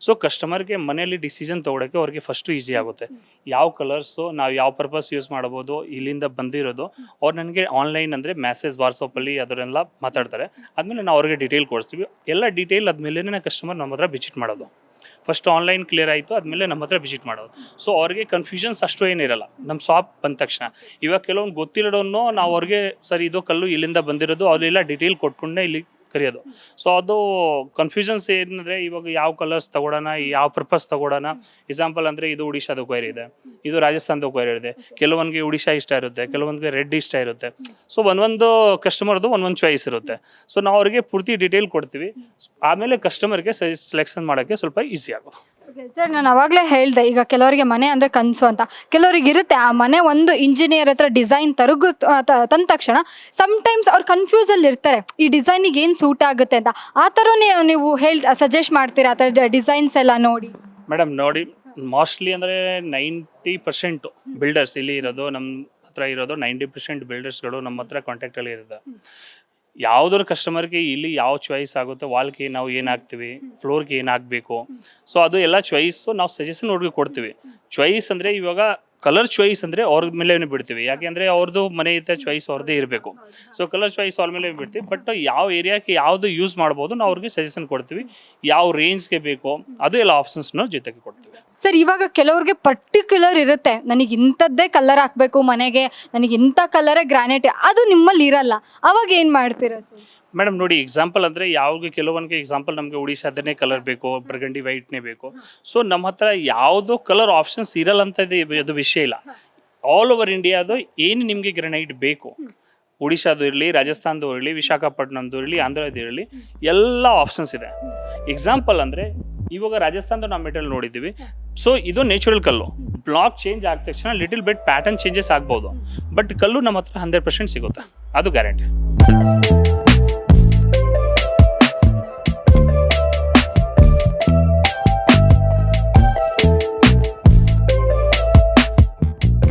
Speaker 2: ಸೊ ಕಸ್ಟಮರ್ಗೆ ಮನೆಯಲ್ಲಿ ಡಿಸಿಷನ್ ತೊಗೊಳಕ್ಕೆ ಅವ್ರಿಗೆ ಫಸ್ಟು ಈಸಿ ಆಗುತ್ತೆ. ಯಾವ ಕಲರ್ಸು ನಾವು ಯಾವ ಪರ್ಪಸ್ ಯೂಸ್ ಮಾಡ್ಬೋದು, ಇಲ್ಲಿಂದ ಬಂದಿರೋದು ಅವ್ರು ನನಗೆ ಆನ್ಲೈನ್ ಅಂದರೆ ಮೆಸೇಜ್ ವಾಟ್ಸಪ್ಪಲ್ಲಿ ಅದನ್ನೆಲ್ಲ ಮಾತಾಡ್ತಾರೆ. ಆದಮೇಲೆ ನಾವು ಅವ್ರಿಗೆ ಡೀಟೇಲ್ ಕೊಡಿಸ್ತೀವಿ. ಎಲ್ಲ ಡೀಟೇಲ್ ಆದಮೇಲೆ ಕಸ್ಟಮರ್ ನಮ್ಮ ಹತ್ರ ವಿಸಿಟ್ ಮಾಡೋದು. ಫಸ್ಟ್ ಆನ್ಲೈನ್ ಕ್ಲಿಯರ್ ಆಯಿತು, ಆದಮೇಲೆ ನಮ್ಮ ಹತ್ರ ವಿಸಿಟ್ ಮಾಡೋದು. ಸೊ ಅವ್ರಿಗೆ ಕನ್ಫ್ಯೂಷನ್ಸ್ ಅಷ್ಟು ಏನಿರಲ್ಲ ನಮ್ಮ ಶಾಪ್ ಬಂದ ತಕ್ಷಣ. ಇವಾಗ ಕೆಲವೊಂದು ಗೊತ್ತಿರೋದನ್ನು ನಾವು ಅವ್ರಿಗೆ ಸರ್ ಇದು ಕಲ್ಲು ಇಲ್ಲಿಂದ ಬಂದಿರೋದು ಅವರೆಲ್ಲ ಡೀಟೇಲ್ ಕೊಟ್ಕೊಂಡೆ ಇಲ್ಲಿ ಕರೆಯೋದು. ಸೊ ಅದು ಕನ್ಫ್ಯೂಷನ್ಸ್ ಏನಂದರೆ ಇವಾಗ ಯಾವ ಕಲರ್ಸ್ ತೊಗೊಳೋಣ, ಯಾವ ಪರ್ಪಸ್ ತೊಗೊಳೋಣ. ಎಕ್ಸಾಂಪಲ್ ಅಂದರೆ ಇದು ಒಡಿಶಾದ ಕ್ವೈರಿ ಇದೆ, ಇದು ರಾಜಸ್ಥಾನದ ಕ್ವೈರಿ ಇದೆ. ಕೆಲವೊಂದಿಗೆ ಒಡಿಶಾ ಇಷ್ಟ ಇರುತ್ತೆ, ಕೆಲವೊಂದಿಗೆ ರೆಡ್ ಇಷ್ಟ ಇರುತ್ತೆ. ಸೊ ಒಂದೊಂದು ಕಸ್ಟಮರ್ದು ಒಂದೊಂದು ಚಾಯ್ಸ್ ಇರುತ್ತೆ. ಸೊ ನಾವು ಅವ್ರಿಗೆ ಪೂರ್ತಿ ಡೀಟೇಲ್ ಕೊಡ್ತೀವಿ. ಆಮೇಲೆ ಕಸ್ಟಮರ್ಗೆ ಸೆಲೆಕ್ಷನ್ ಮಾಡೋಕ್ಕೆ ಸ್ವಲ್ಪ ಈಸಿ ಆಗೋದು.
Speaker 1: ಸರ್ ನಾನು ಅವಾಗಲೇ ಹೇಳಿದೆ, ಈಗ ಕೆಲವರಿಗೆ ಮನೆ ಅಂದರೆ ಕನಸು ಅಂತ. ಕೆಲವರಿಗೆ ಇರುತ್ತೆ ಆ ಮನೆ ಒಂದು ಇಂಜಿನಿಯರ್ ಹತ್ರ ಡಿಸೈನ್ ತಂದ ತಕ್ಷಣ ಸಮ್ಟೈಮ್ಸ್ ಅವ್ರು ಕನ್ಫ್ಯೂಸಲ್ಲಿ ಇರ್ತಾರೆ, ಈ ಡಿಸೈನಿಗೆ ಏನು ಸೂಟ್ ಆಗುತ್ತೆ ಅಂತ. ಆ ಥರ ನೀವು ಸಜೆಸ್ಟ್ ಮಾಡ್ತೀರಾ ಆ ಥರ ಡಿಸೈನ್ಸ್ ಎಲ್ಲ ನೋಡಿ?
Speaker 2: ಮೇಡಮ್ ನೋಡಿ, ಮೋಸ್ಟ್ಲಿ ಅಂದರೆ 90% ಬಿಲ್ಡರ್ಸ್ ಇಲ್ಲಿ ಇರೋದು, ನಮ್ಮ ಹತ್ರ ಇರೋದು 90% ಬಿಲ್ಡರ್ಸ್ಗಳು ನಮ್ಮ ಹತ್ರ ಕಾಂಟ್ಯಾಕ್ಟಲ್ಲಿ ಇರುತ್ತೆ. ಯಾವುದ್ರ ಕಸ್ಟಮರ್ಗೆ ಇಲ್ಲಿ ಯಾವ ಚಾಯ್ಸ್ ಆಗುತ್ತೆ, ವಾಲ್ಗೆ ನಾವು ಏನು ಹಾಕ್ತೀವಿ, ಫ್ಲೋರ್ಗೆ ಏನು ಹಾಕಬೇಕು, ಸೊ ಅದು ಎಲ್ಲ ಚಾಯ್ಸು ನಾವು ಸಜೆಷನ್ ಅವ್ರಿಗೆ ಕೊಡ್ತೀವಿ. ಚಾಯ್ಸ್ ಅಂದರೆ ಇವಾಗ ಕಲರ್ ಚಾಯ್ಸ್ ಅಂದರೆ ಅವ್ರ ಮೇಲೆ ಬಿಡ್ತೀವಿ. ಯಾಕೆಂದರೆ ಅವ್ರದ್ದು ಮನೆ ಇದ್ದ ಚಾಯ್ಸ್ ಅವ್ರದ್ದೇ ಇರಬೇಕು. ಸೊ ಕಲರ್ ಚಾಯ್ಸ್ ಅವ್ರ ಮೇಲೆ ಬಿಡ್ತೀವಿ. ಬಟ್ ಯಾವ ಏರಿಯಾಕ್ಕೆ ಯಾವುದು ಯೂಸ್ ಮಾಡ್ಬೋದು ನಾವು ಅವ್ರಿಗೆ ಸಜೆಷನ್ ಕೊಡ್ತೀವಿ. ಯಾವ ರೇಂಜ್ಗೆ ಬೇಕೋ ಅದು ಎಲ್ಲ ಆಪ್ಷನ್ಸ್ನ ಜೊತೆಗೆ ಕೊಡ್ತೀವಿ.
Speaker 1: ಸರ್ ಇವಾಗ ಕೆಲವ್ರಿಗೆ ಪರ್ಟಿಕ್ಯುಲರ್ ಇರುತ್ತೆ, ನನಗೆ ಇಂಥದ್ದೇ ಕಲರ್ ಹಾಕಬೇಕು ಮನೆಗೆ, ನನಗೆ ಇಂಥ ಕಲರೇ ಗ್ರಾನೈಟ್, ಅದು ನಿಮ್ಮಲ್ಲಿ ಇರಲ್ಲ. ಅವಾಗ ಏನು ಮಾಡ್ತೀರಾ ಸರ್?
Speaker 2: ಮೇಡಮ್ ನೋಡಿ, ಎಕ್ಸಾಂಪಲ್ ಅಂದರೆ ಯಾವಾಗ ಕೆಲವೊಂದಿಗೆ ಎಕ್ಸಾಂಪಲ್ ನಮಗೆ ಒಡಿಶಾದನ್ನೇ ಕಲರ್ ಬೇಕು, ಬರ್ಗಂಡಿ ವೈಟ್ನೇ ಬೇಕು. ಸೊ ನಮ್ಮ ಹತ್ರ ಯಾವುದೋ ಕಲರ್ ಆಪ್ಷನ್ಸ್ ಇರಲ್ಲ ಅಂತ ಅದು ವಿಷಯ ಇಲ್ಲ. ಆಲ್ ಓವರ್ ಇಂಡಿಯಾದು ಏನು ನಿಮಗೆ ಗ್ರಾನೈಟ್ ಬೇಕು, ಒಡಿಶಾದು ಇರಲಿ, ರಾಜಸ್ಥಾನದ್ದು ಇರಲಿ, ವಿಶಾಖಪಟ್ಟಣದ್ದು ಇರಲಿ, ಆಂಧ್ರದ್ದು ಇರಲಿ, ಎಲ್ಲ ಆಪ್ಷನ್ಸ್ ಇದೆ. ಎಕ್ಸಾಂಪಲ್ ಅಂದರೆ ಇವಾಗ ರಾಜಸ್ಥಾನದ ನಾವು ಮೆಟೀರಿಯಲ್ ನೋಡಿದ್ದೀವಿ. ಸೊ ಇದು ನ್ಯಾಚುರಲ್ ಕಲ್ಲು. ಬ್ಲಾಕ್ ಚೇಂಜ್ ಆದ ತಕ್ಷಣ ಲಿಟಲ್ ಬಿಟ್ ಪ್ಯಾಟರ್ನ್ ಚೇಂಜಸ್ ಆಗ್ಬೋದು, ಬಟ್ ಕಲ್ಲು ನಮ್ಮ ಹತ್ರ 100% ಸಿಗುತ್ತೆ, ಅದು ಗ್ಯಾರಂಟಿ.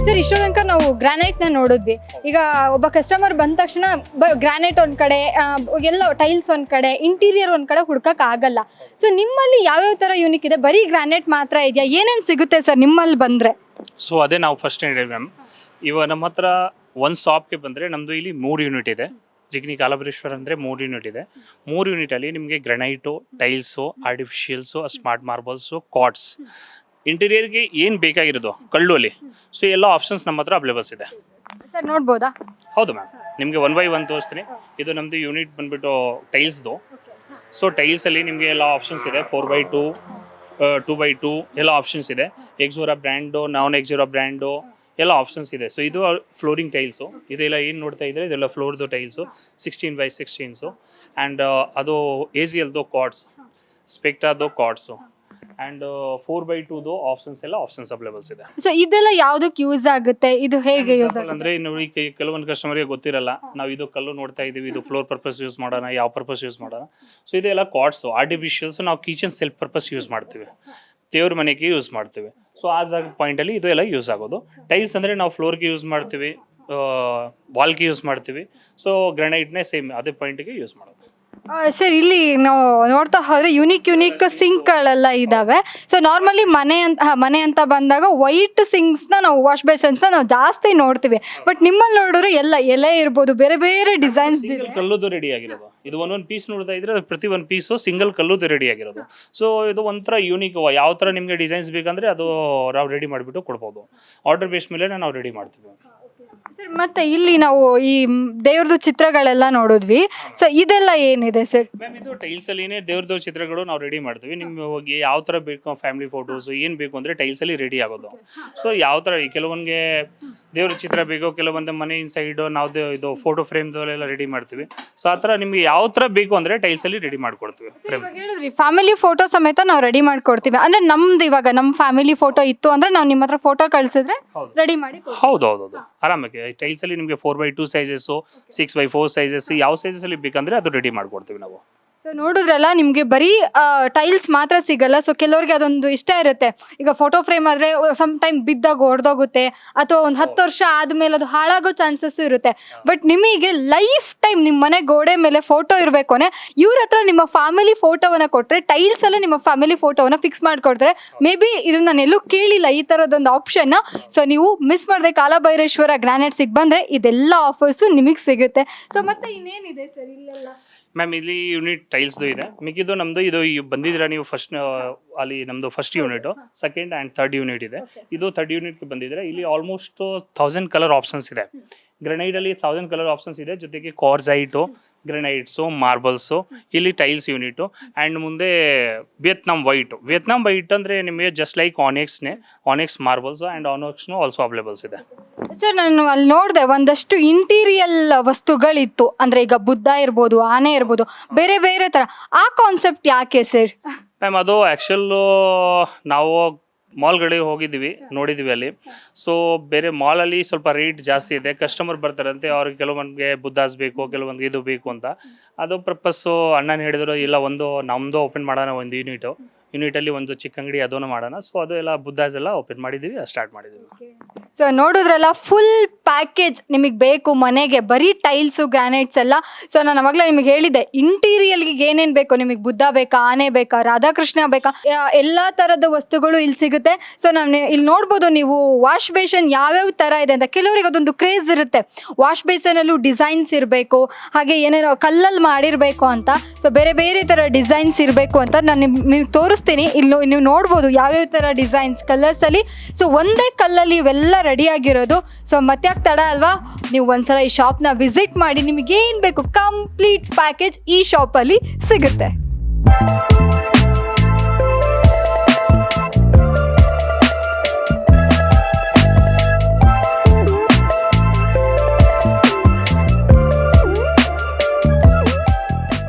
Speaker 1: ಸರ್ ಇಷ್ಟೋ ತನಕ ನಾವು ಗ್ರಾನೈಟ್ನ ನೋಡಿದ್ವಿ. ಈಗ ಒಬ್ಬ ಕಸ್ಟಮರ್ ಬಂದ ತಕ್ಷಣ ಗ್ರಾನೈಟ್ ಒಂದು ಕಡೆ, ಎಲ್ಲ ಟೈಲ್ಸ್ ಒಂದು ಕಡೆ, ಇಂಟೀರಿಯರ್ ಒಂದು ಕಡೆ ಹುಡ್ಕಕ್ಕೆ ಆಗಲ್ಲ. ಸೊ ನಿಮ್ಮಲ್ಲಿ ಯಾವ್ಯಾವ ಥರ ಯೂನಿಕ್ ಇದೆ? ಬರೀ ಗ್ರಾನೈಟ್ ಮಾತ್ರ ಇದೆಯಾ? ಏನೇನು ಸಿಗುತ್ತೆ ಸರ್ ನಿಮ್ಮಲ್ಲಿ ಬಂದರೆ?
Speaker 2: ಸೊ ಅದೇ ನಾವು ಫಸ್ಟ್ ಹೇಳಿದ್ವಿ ಮ್ಯಾಮ್. ಇವಾಗ ನಮ್ಮ ಹತ್ರ ಒಂದು ಶಾಪ್ಗೆ ಬಂದರೆ ನಮ್ಮದು ಇಲ್ಲಿ 3 ಯೂನಿಟ್ ಇದೆ. ಜಿಗ್ನಿ ಕಾಲಭರೇಶ್ವರ ಅಂದರೆ 3 ಯೂನಿಟ್ ಇದೆ. 3 ಯೂನಿಟಲ್ಲಿ ನಿಮಗೆ ಗ್ರನೈಟು, ಟೈಲ್ಸು, ಆರ್ಟಿಫಿಷಿಯಲ್ಸು, ಸ್ಮಾರ್ಟ್ ಮಾರ್ಬಲ್ಸು, ಕಾಟ್ಸ್, ಇಂಟೀರಿಯರ್ಗೆ ಏನು ಬೇಕಾಗಿರೋದು ಕಳ್ಳಲ್ಲಿ, ಸೊ ಎಲ್ಲ ಆಪ್ಷನ್ಸ್ ನಮ್ಮ ಹತ್ರ ಅವೈಲೇಬಲ್ಸ್ ಇದೆ.
Speaker 1: ಸರ್ ನೋಡ್ಬೋದಾ?
Speaker 2: ಹೌದು ಮ್ಯಾಮ್, ನಿಮಗೆ 1 by 1 ತೋರಿಸ್ತೀನಿ. ಇದು ನಮ್ಮದು ಯೂನಿಟ್ ಬಂದುಬಿಟ್ಟು ಟೈಲ್ಸ್ದು. ಸೊ ಟೈಲ್ಸಲ್ಲಿ ನಿಮಗೆ ಎಲ್ಲ ಆಪ್ಷನ್ಸ್ ಇದೆ. 4 by 2, 2 by 2 ಎಲ್ಲ ಆಪ್ಷನ್ಸ್ ಇದೆ. ಎಕ್ಸೋರಾ ಬ್ರ್ಯಾಂಡು, ನಾನ್ ಎಕ್ಸೋರಾ ಬ್ರ್ಯಾಂಡು ಎಲ್ಲ ಆಪ್ಷನ್ಸ್ ಇದೆ. ಸೊ ಇದು ಫ್ಲೋರಿಂಗ್ ಟೈಲ್ಸು. ಇದೆಲ್ಲ ಏನು ನೋಡ್ತಾ ಇದ್ದರೆ ಇದೆಲ್ಲ ಫ್ಲೋರ್ದು ಟೈಲ್ಸು, 16 by 16. ಆ್ಯಂಡ್ ಅದು ACLದು ಕಾರ್ಡ್ಸ್, ಸ್ಪೆಕ್ಟಾದು ಕಾರ್ಡ್ಸು, ಆ್ಯಂಡ್ 4 by 2 ಆಪ್ಷನ್ಸ್ ಎಲ್ಲ ಆಪ್ಷನ್ಸ್ ಅವೈಲೇಬಲ್ಸ್ ಇದೆ.
Speaker 1: ಸೊ ಇದೆಲ್ಲ ಯಾವುದಕ್ಕೆ ಯೂಸ್ ಆಗುತ್ತೆ? ಇದು ಹೇಗೆ ಯೂಸ್ ಆಗುತ್ತೆ
Speaker 2: ಅಂದರೆ ನೋಡಿ, ಕೆಲವೊಂದು ಕಸ್ಟಮರ್ಗೆ ಗೊತ್ತಿರಲ್ಲ, ನಾವು ಇದು ಕಲ್ಲು ನೋಡ್ತಾ ಇದ್ದೀವಿ, ಇದು ಫ್ಲೋರ್ ಪರ್ಪಸ್ ಯೂಸ್ ಮಾಡೋಣ, ಯಾವ ಪರ್ಪಸ್ ಯೂಸ್ ಮಾಡೋಣ. ಸೊ ಇದೆಲ್ಲ ಕಾರ್ಡ್ಸು, ಆರ್ಟಿಫಿಷಿಯಲ್ಸು ನಾವು ಕಿಚನ್ ಸೆಲ್ಫ್ ಪರ್ಪಸ್ ಯೂಸ್ ಮಾಡ್ತೀವಿ, ದೇವ್ರ ಮನೆಗೆ ಯೂಸ್ ಮಾಡ್ತೀವಿ. ಸೊ ಆ ಜಾಗ ಪಾಯಿಂಟಲ್ಲಿ ಇದು ಎಲ್ಲ ಯೂಸ್ ಆಗೋದು. ಟೈಲ್ಸ್ ಅಂದರೆ ನಾವು ಫ್ಲೋರ್ಗೆ ಯೂಸ್ ಮಾಡ್ತೀವಿ, ವಾಲ್ಗೆ ಯೂಸ್ ಮಾಡ್ತೀವಿ. ಸೊ ಗ್ರಾನೈಟ್ನೇ ಸೇಮ್ ಅದೇ ಪಾಯಿಂಟಿಗೆ ಯೂಸ್ ಮಾಡೋದು.
Speaker 1: ಸರ್ ಇಲ್ಲಿ ನಾವು ನೋಡ್ತಾ ಹೋದ್ರೆ ಯೂನಿಕ್ ಸಿಂಕ್ಗಳೆಲ್ಲ ಇದಾವೆ. ಸೊ ನಾರ್ಮಲಿ ಮನೆ ಅಂತ ಬಂದಾಗ ವೈಟ್ ಸಿಂಕ್ಸ್ನ ನಾವು ವಾಶ್ ಬೇಸನ್ಸ್ನ ನಾವು ಜಾಸ್ತಿ ನೋಡ್ತೀವಿ. ಬಟ್ ನಿಮ್ಮಲ್ಲಿ ನೋಡಿದ್ರೆ ಎಲ್ಲ ಎಲೆ ಇರ್ಬೋದು, ಬೇರೆ ಬೇರೆ ಡಿಸೈನ್ಸ್
Speaker 2: ಕಲ್ಲುದು ರೆಡಿ ಆಗಿರೋದು. ಇದು ಒಂದೊಂದು ಪೀಸ್ ನೋಡ್ತಾ ಇದ್ರೆ ಅದು ಪ್ರತಿ ಒಂದು ಪೀಸು ಸಿಂಗಲ್ ಕಲ್ಲುದು ರೆಡಿ ಆಗಿರೋದು. ಸೊ ಇದು ಒಂಥರ ಯೂನಿಕ್, ಯಾವ ಥರ ನಿಮಗೆ ಡಿಸೈನ್ಸ್ ಬೇಕಂದ್ರೆ ಅದು ನಾವು ರೆಡಿ ಮಾಡಿಬಿಟ್ಟು ಕೊಡ್ಬೋದು. ಆರ್ಡರ್ ಬೇಸ್ ಮೇಲೆ ನಾವು ರೆಡಿ ಮಾಡ್ತೀವಿ.
Speaker 1: ಸರ್ ಮತ್ತೆ ಇಲ್ಲಿ ನಾವು ಈ ದೇವ್ರದ್ದು ಚಿತ್ರಗಳೆಲ್ಲ ನೋಡಿದ್ವಿ. ಸೊ ಇದೆಲ್ಲ ಏನಿದೆ ಸರ್?
Speaker 2: ಮ್ಯಾಮ್ ಇದು ಟೈಲ್ಸ್ ಅಲ್ಲಿನೇ ದೇವ್ರದ್ದು ಚಿತ್ರಗಳು ನಾವು ರೆಡಿ ಮಾಡ್ತೀವಿ. ನಿಮ್ಗೆ ಹೋಗಿ ಯಾವ ಥರ ಬೇಕು ಫ್ಯಾಮಿಲಿ ಫೋಟೋಸ್ ಏನು ಬೇಕು ಅಂದರೆ ಟೈಲ್ಸ್ ಅಲ್ಲಿ ರೆಡಿ ಆಗೋದು. ಸೊ ಯಾವ ಥರ ಕೆಲವೊಂದಿಗೆ ದೇವ್ರ ಚಿತ್ರ ಬೇಕು, ಕೆಲವೊಂದು ಮನೆ ಸೈಡು ನಾವು ಇದು ಫೋಟೋ ಫ್ರೇಮ್ದೆಲ್ಲ ರೆಡಿ ಮಾಡ್ತೀವಿ. ಸೊ ಆ ಥರ ನಿಮ್ಗೆ ಯಾವ ಥರ ಬೇಕು ಅಂದರೆ ಟೈಲ್ಸ್ ಅಲ್ಲಿ ರೆಡಿ ಮಾಡ್ಕೊಡ್ತೀವಿ. ಫ್ರೇಮ್
Speaker 1: ಹೇಳಿದ್ರಿ ಫ್ಯಾಮಿಲಿ ಫೋಟೋ ಸಮೇತ ನಾವು ರೆಡಿ ಮಾಡ್ಕೊಡ್ತೀವಿ. ಅಂದ್ರೆ ನಮ್ದು ಇವಾಗ ನಮ್ಮ ಫ್ಯಾಮಿಲಿ ಫೋಟೋ ಇತ್ತು ಅಂದ್ರೆ ನಾವು ನಿಮ್ಮ ಹತ್ರ ಫೋಟೋ ಕಳ್ಸಿದ್ರೆ ರೆಡಿ ಮಾಡಿ
Speaker 2: ಹೌದು ಆರಾಮಾಗಿ ಟೈಲ್ಸ್ ಅಲ್ಲಿ ನಿಮಗೆ 4x2 ಸೈಜಸ್, 6x4 ಸೈಜಸ್, ಯಾವ ಸೈಜಸ್ ಅಲ್ಲಿ ಬೇಕಂದ್ರೆ ಅದು ರೆಡಿ ಮಾಡ್ಕೊಡ್ತೀವಿ ನಾವು.
Speaker 1: ಸೊ ನೋಡಿದ್ರಲ್ಲ, ನಿಮಗೆ ಬರೀ ಟೈಲ್ಸ್ ಮಾತ್ರ ಸಿಗಲ್ಲ. ಸೊ ಕೆಲವರಿಗೆ ಅದೊಂದು ಇಷ್ಟ ಇರುತ್ತೆ. ಈಗ ಫೋಟೋ ಫ್ರೇಮ್ ಆದರೆ ಸಮ್ ಟೈಮ್ ಬಿದ್ದಾಗ ಹೊಡೆದೋಗುತ್ತೆ ಅಥವಾ ಒಂದು 10 ವರ್ಷ ಆದಮೇಲೆ ಅದು ಹಾಳಾಗೋ ಚಾನ್ಸಸ್ ಇರುತ್ತೆ. ಬಟ್ ನಿಮಗೆ ಲೈಫ್ ಟೈಮ್ ನಿಮ್ಮ ಮನೆ ಗೋಡೆ ಮೇಲೆ ಫೋಟೋ ಇರಬೇಕು ಅಂದರೆ ಇವ್ರ ಹತ್ರ ನಿಮ್ಮ ಫ್ಯಾಮಿಲಿ ಫೋಟೋವನ್ನು ಕೊಟ್ಟರೆ ಟೈಲ್ಸಲ್ಲೇ ನಿಮ್ಮ ಫ್ಯಾಮಿಲಿ ಫೋಟೋವನ್ನು ಫಿಕ್ಸ್ ಮಾಡಿಕೊಡ್ತಾರೆ. ಮೇ ಬಿ ಇದನ್ನು ನಾನು ಎಲ್ಲೂ ಕೇಳಿಲ್ಲ ಈ ಥರದೊಂದು ಆಪ್ಷನ್ನ. ಸೊ ನೀವು ಮಿಸ್ ಮಾಡದೆ ಕಾಲಭೈರೇಶ್ವರ ಗ್ರಾನೈಟ್ಸಿಗೆ ಬಂದರೆ ಇದೆಲ್ಲ ಆಫರ್ಸು ನಿಮಗೆ ಸಿಗುತ್ತೆ. ಸೊ ಮತ್ತೆ ಇನ್ನೇನಿದೆ ಸರ್ ಇಲ್ಲೆಲ್ಲ?
Speaker 2: ಮ್ಯಾಮ್ ಇಲ್ಲಿ ಯೂನಿಟ್ ಟೈಲ್ಸ್ದು ಇದೆ. ಮಿಕ್ಕಿದ್ದು ನಮ್ಮದು ಇದು ಬಂದಿದ್ದೀರಾ ನೀವು ಫಸ್ಟ್ ಅಲ್ಲಿ ನಮ್ಮದು first unit, second and third unit ಇದೆ. ಇದು ಥರ್ಡ್ ಯೂನಿಟ್ಗೆ ಬಂದಿದ್ರೆ ಇಲ್ಲಿ ಆಲ್ಮೋಸ್ಟ್ 1000 ಕಲರ್ ಆಪ್ಷನ್ಸ್ ಇದೆ. ಗ್ರೆನೈಡಲ್ಲಿ 1000 ಕಲರ್ ಆಪ್ಷನ್ಸ್ ಇದೆ. ಜೊತೆಗೆ ಕ್ವಾರ್ಝೈಟು, ಗ್ರೆನೈಟ್ಸು, ಮಾರ್ಬಲ್ಸು, ಇಲ್ಲಿ ಟೈಲ್ಸ್ ಯೂನಿಟು ಆ್ಯಂಡ್ ಮುಂದೆ ವಿಯತ್ನಾಮ್ ವೈಟ್ ಅಂದರೆ ನಿಮಗೆ just like onyx marbles and ಆನೆಕ್ಸ್ನು ಆಲ್ಸೋ ಅವೈಲೇಬಲ್ಸ್ ಇದೆ.
Speaker 1: ಸರ್ ನಾನು ಅಲ್ಲಿ ನೋಡಿದೆ ಒಂದಷ್ಟು ಇಂಟೀರಿಯಲ್ ವಸ್ತುಗಳಿತ್ತು. ಅಂದರೆ ಈಗ ಬುದ್ಧ ಇರ್ಬೋದು, ಆನೆ ಇರ್ಬೋದು, ಬೇರೆ ಬೇರೆ ಥರ. ಆ ಕಾನ್ಸೆಪ್ಟ್ ಯಾಕೆ ಸರ್?
Speaker 2: ಮ್ಯಾಮ್ ಅದು ಆ್ಯಕ್ಚುಲ್ಲು ನಾವು ಮಾಲ್ಗಳಿಗೆ ಹೋಗಿದ್ವಿ, ನೋಡಿದ್ವಿ ಅಲ್ಲಿ. ಸೊ ಬೇರೆ ಮಾಲಲ್ಲಿ ಸ್ವಲ್ಪ ರೇಟ್ ಜಾಸ್ತಿ ಇದೆ. ಕಸ್ಟಮರ್ ಬರ್ತಾರಂತೆ, ಅವ್ರಿಗೆ ಕೆಲವೊಂದಿಗೆ ಬುದ್ಧಾಸ್ ಬೇಕು, ಕೆಲವೊಂದಿಗೆ ಇದು ಬೇಕು ಅಂತ. ಅದು ಪರ್ಪಸ್ಸು ಅಣ್ಣನ ಹೇಳಿದ್ರು, ಇಲ್ಲ ನಮ್ಮದು ಓಪನ್ ಮಾಡೋಣ ಒಂದು ಯೂನಿಟಲ್ಲಿ ಒಂದು ಚಿಕ್ಕ ಅಂಗಡಿ ಅದನ್ನು ಮಾಡೋಣ. ಸೊ ಅದು ಎಲ್ಲ ಬುದ್ಧಾಸ್ ಎಲ್ಲ ಓಪನ್ ಮಾಡಿದ್ದೀವಿ, ಸ್ಟಾರ್ಟ್ ಮಾಡಿದ್ದೀವಿ.
Speaker 1: ಸೊ ನೋಡಿದ್ರಲ್ಲ, ಫುಲ್ ಪ್ಯಾಕೇಜ್ ನಿಮಗೆ ಬೇಕು ಮನೆಗೆ, ಬರೀ ಟೈಲ್ಸು ಗ್ರಾನೈಟ್ಸ್ ಎಲ್ಲ. ಸೊ ನಾನು ಅವಾಗಲೇ ನಿಮಗೆ ಹೇಳಿದ್ದೆ, ಇಂಟೀರಿಯಲ್ಗೆ ಏನೇನು ಬೇಕು, ನಿಮಗೆ ಬುದ್ಧ ಬೇಕಾ, ಆನೆ ಬೇಕಾ, ರಾಧಾಕೃಷ್ಣ ಬೇಕಾ, ಎಲ್ಲ ಥರದ ವಸ್ತುಗಳು ಇಲ್ಲಿ ಸಿಗುತ್ತೆ. ಸೊ ನಾನು ಇಲ್ಲಿ ನೋಡ್ಬೋದು ನೀವು ವಾಶ್ ಬೇಸನ್ ಯಾವ್ಯಾವ ಥರ ಇದೆ ಅಂತ. ಕೆಲವರಿಗೆ ಅದೊಂದು ಕ್ರೇಜ್ ಇರುತ್ತೆ, ವಾಶ್ ಬೇಸನಲ್ಲೂ ಡಿಸೈನ್ಸ್ ಇರಬೇಕು, ಹಾಗೆ ಏನೇನೋ ಕಲ್ಲಲ್ಲಿ ಮಾಡಿರಬೇಕು ಅಂತ. ಸೊ ಬೇರೆ ಬೇರೆ ಥರ ಡಿಸೈನ್ಸ್ ಇರಬೇಕು ಅಂತ ನಾನು ನಿಮಗೆ ತೋರಿಸ್ತೀನಿ. ಇಲ್ಲಿ ನೀವು ನೋಡ್ಬೋದು ಯಾವ್ಯಾವ ಥರ ಡಿಸೈನ್ಸ್ ಕಲರ್ಸಲ್ಲಿ. ಸೊ ಒಂದೇ ಕಲ್ಲಲ್ಲಿ ಇವೆಲ್ಲ ರೆಡಿ ಆಗಿರೋದು. ಸೊ ಮತ್ತೆ ಯಾಕೆ ತಡ ಅಲ್ವಾ, ನೀವು ಒಂದ್ಸಲ ಈ ಶಾಪ್ನ ವಿಸಿಟ್ ಮಾಡಿ. ನಿಮಗೇನು ಬೇಕು ಕಂಪ್ಲೀಟ್ ಪ್ಯಾಕೇಜ್ ಈ ಶಾಪಲ್ಲಿ ಸಿಗುತ್ತೆ.